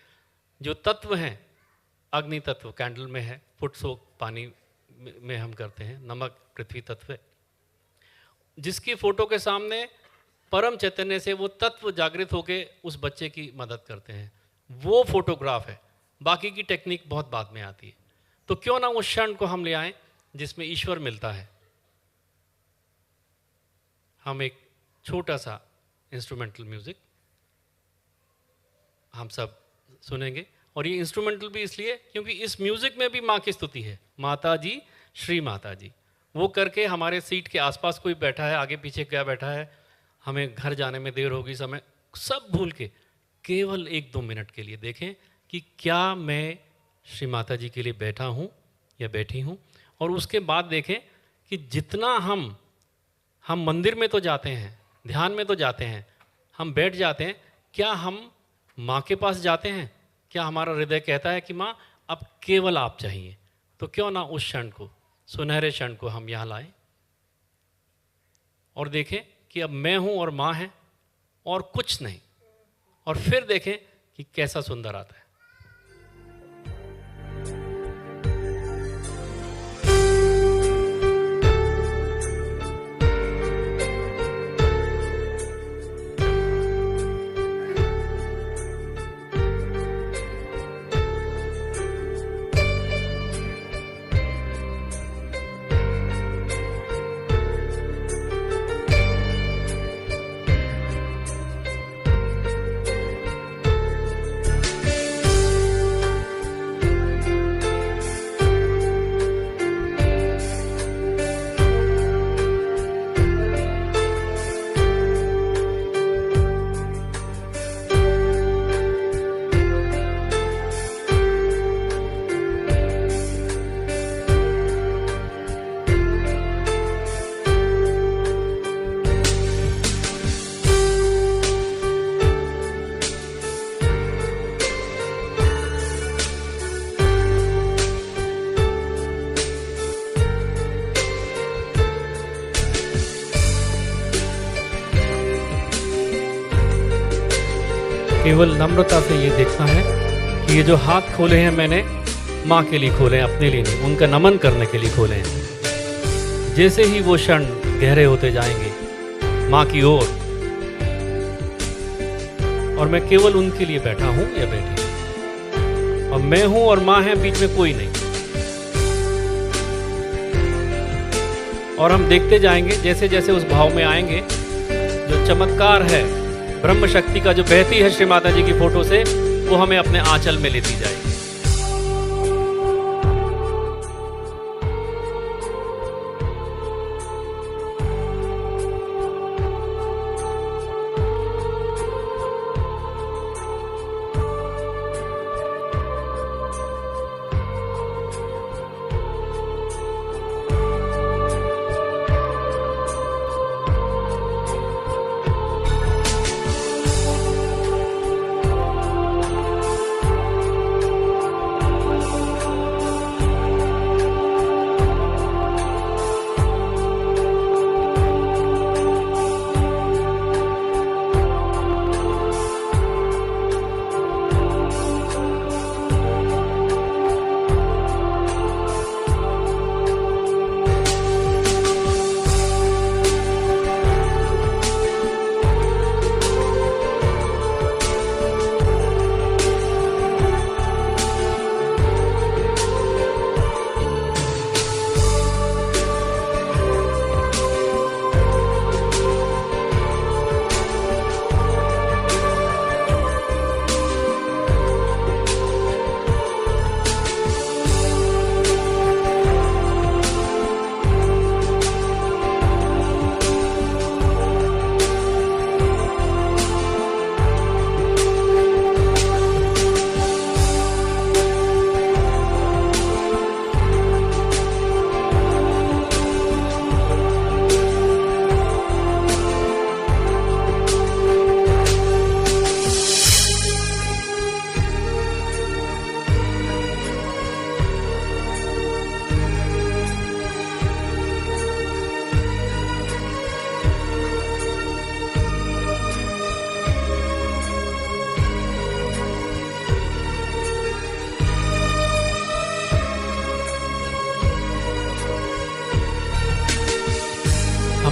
जो तत्व हैं, अग्नि तत्व कैंडल में है, फुट सोक पानी में हम करते हैं, नमक पृथ्वी तत्व है, जिसकी फोटो के सामने परम चैतन्य से वो तत्व जागृत होके उस बच्चे की मदद करते हैं, वो फोटोग्राफ है। बाकी की टेक्निक बहुत बाद में आती है। तो क्यों ना उस क्षण को हम ले आएं जिसमें ईश्वर मिलता है। हम एक छोटा सा इंस्ट्रूमेंटल म्यूजिक हम सब सुनेंगे, और ये इंस्ट्रूमेंटल भी इसलिए क्योंकि इस म्यूजिक में भी माँ की स्तुति है, माता जी, श्री माता जी। वो करके हमारे सीट के आसपास कोई बैठा है, आगे पीछे क्या बैठा है, हमें घर जाने में देर होगी, समय सब भूल के केवल 1-2 मिनट के लिए देखें कि क्या मैं श्री माता जी के लिए बैठा हूँ या बैठी हूँ। और उसके बाद देखें कि जितना हम मंदिर में तो जाते हैं, ध्यान में तो जाते हैं, हम बैठ जाते हैं, क्या हम माँ के पास जाते हैं? क्या हमारा हृदय कहता है कि माँ अब केवल आप चाहिए? तो क्यों ना उस क्षण को, सुनहरे क्षण को हम यहाँ लाएं और देखें कि अब मैं हूँ और माँ है और कुछ नहीं, और फिर देखें कि कैसा सुंदर आता है। केवल नम्रता से ये देखना है कि ये जो हाथ खोले हैं मैंने माँ के लिए खोले हैं, अपने लिए नहीं, उनका नमन करने के लिए खोले हैं। जैसे ही वो क्षण गहरे होते जाएंगे माँ की ओर, और मैं केवल उनके लिए बैठा हूँ या बैठी हूँ, और मैं हूँ और माँ है, बीच में कोई नहीं। और हम देखते जाएंगे जैसे जैसे उस भाव में आएंगे, जो चमत्कार है ब्रह्म शक्ति का जो बहती है श्री माता जी की फोटो से, वो हमें अपने आंचल में लेती जाएगी।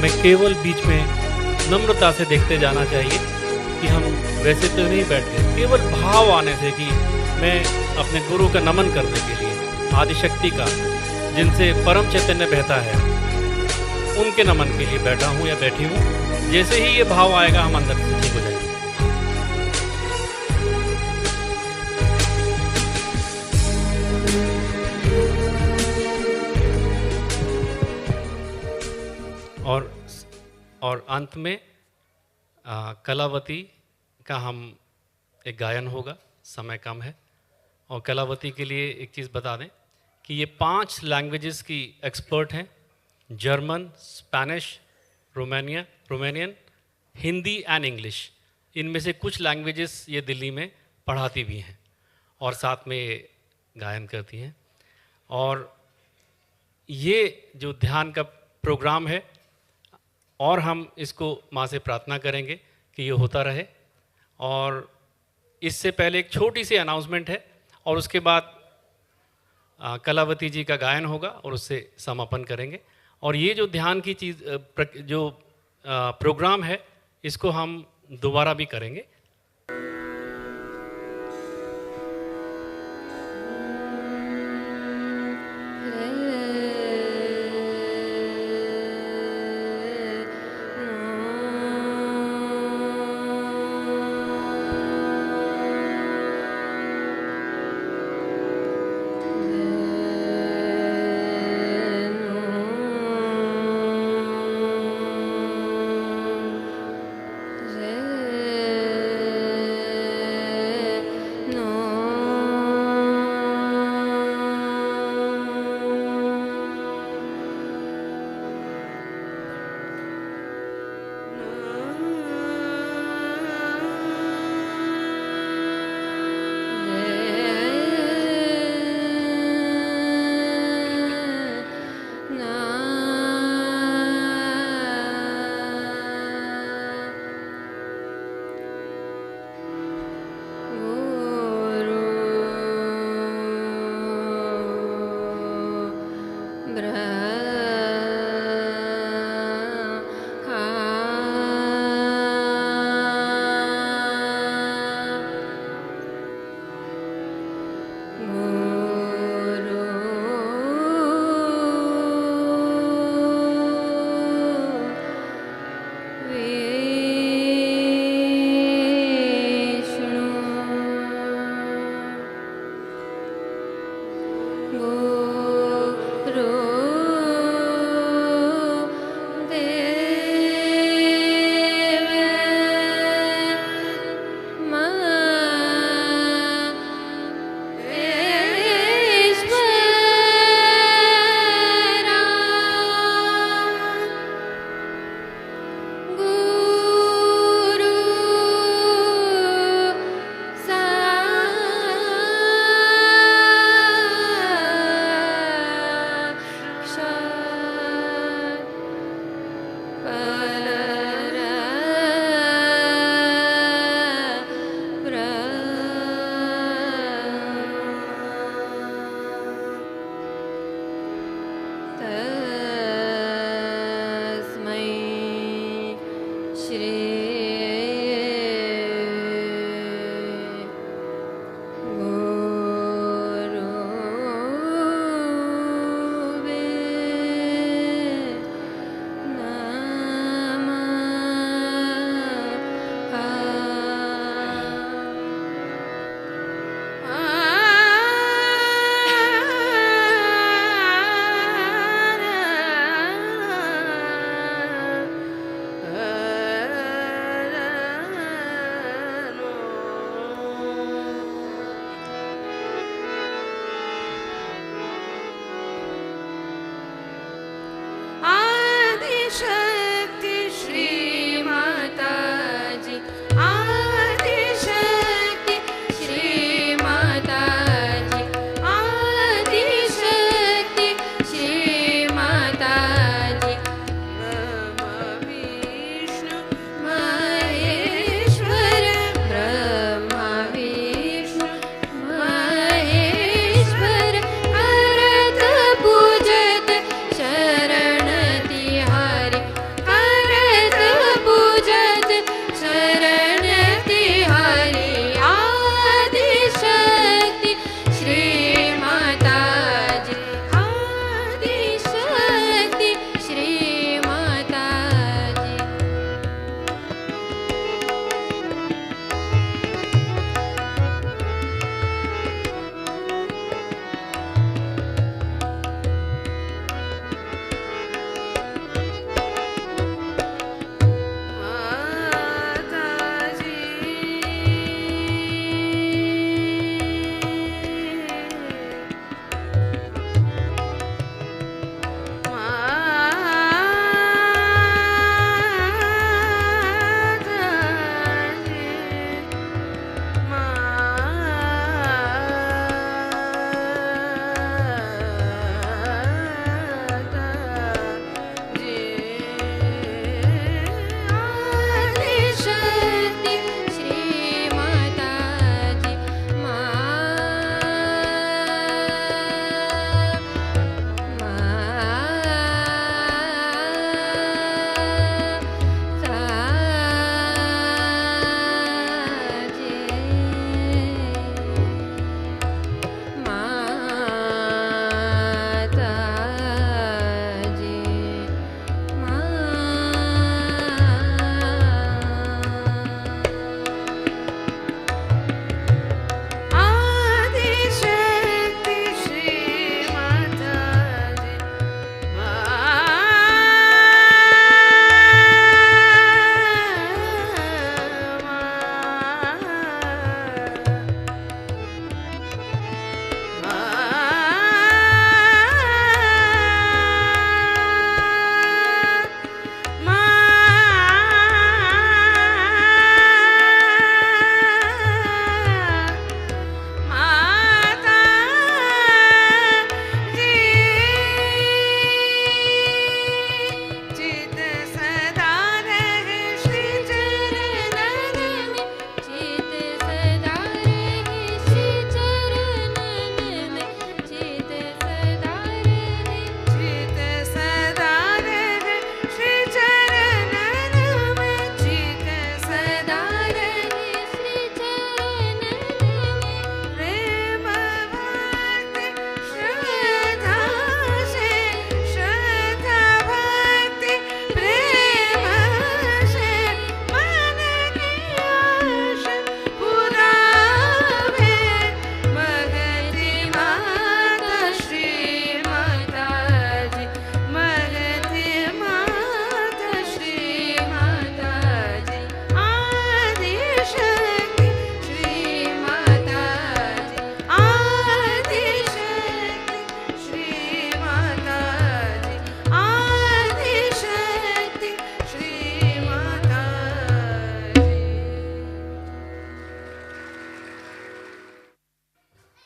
हमें केवल बीच में नम्रता से देखते जाना चाहिए कि हम वैसे तो नहीं बैठे, केवल भाव आने से कि मैं अपने गुरु का नमन करने के लिए, आदिशक्ति का, जिनसे परम चैतन्य बहता है, उनके नमन के लिए बैठा हूँ या बैठी हूँ। जैसे ही ये भाव आएगा हम अंदर से ठीक हो जाएंगे। और अंत में कलावती का हम एक गायन होगा, समय कम है। और कलावती के लिए एक चीज़ बता दें कि ये 5 लैंग्वेजेस की एक्सपर्ट हैं, German, Spanish, Romanian, Hindi and English. इनमें से कुछ लैंग्वेजेस ये दिल्ली में पढ़ाती भी हैं और साथ में ये गायन करती हैं। और ये जो ध्यान का प्रोग्राम है, और हम इसको माँ से प्रार्थना करेंगे कि ये होता रहे। और इससे पहले एक छोटी सी अनाउंसमेंट है और उसके बाद कलावती जी का गायन होगा और उससे समापन करेंगे। और ये जो ध्यान की चीज़ जो प्रोग्राम है, इसको हम दोबारा भी करेंगे।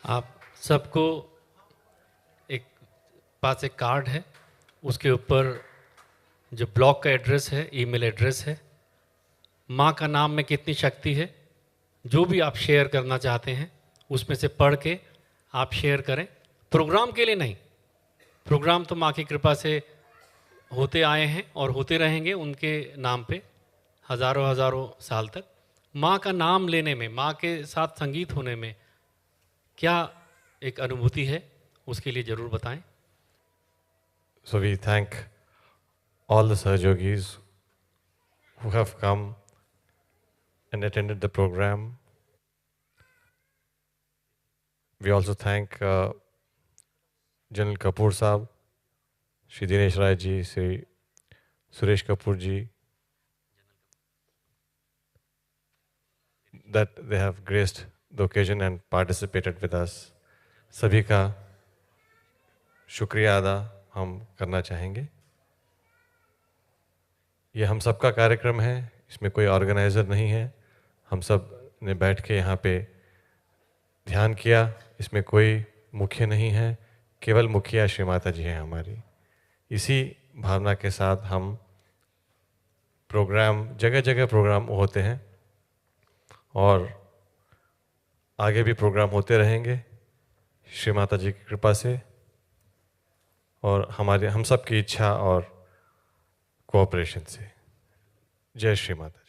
आप सबको एक पास एक कार्ड है, उसके ऊपर जो ब्लॉग का एड्रेस है, ईमेल एड्रेस है, माँ का नाम में कितनी शक्ति है, जो भी आप शेयर करना चाहते हैं उसमें से पढ़ के आप शेयर करें। प्रोग्राम के लिए नहीं, प्रोग्राम तो माँ की कृपा से होते आए हैं और होते रहेंगे उनके नाम पे हज़ारों हज़ारों साल तक। माँ का नाम लेने में, माँ के साथ संगीत होने में क्या एक अनुभूति है, उसके लिए ज़रूर बताएं। So we thank all the Sahajogis who have come and attended the program. We also thank General Kapoor Saab, Shri Dinesh Rai ji, Shri Suresh Kapoor ji, that they have graced the occasion and participated with us. सभी का शुक्रिया अदा हम करना चाहेंगे। ये हम सबका कार्यक्रम है, इसमें कोई ऑर्गेनाइज़र नहीं है। हम सब ने बैठ के यहाँ पे ध्यान किया, इसमें कोई मुखिया नहीं है, केवल मुखिया श्री माता जी हैं हमारी। इसी भावना के साथ हम प्रोग्राम, जगह जगह प्रोग्राम होते हैं और आगे भी प्रोग्राम होते रहेंगे श्री माता जी की कृपा से और हम सब की इच्छा और कोऑपरेशन से। जय श्री माता जी।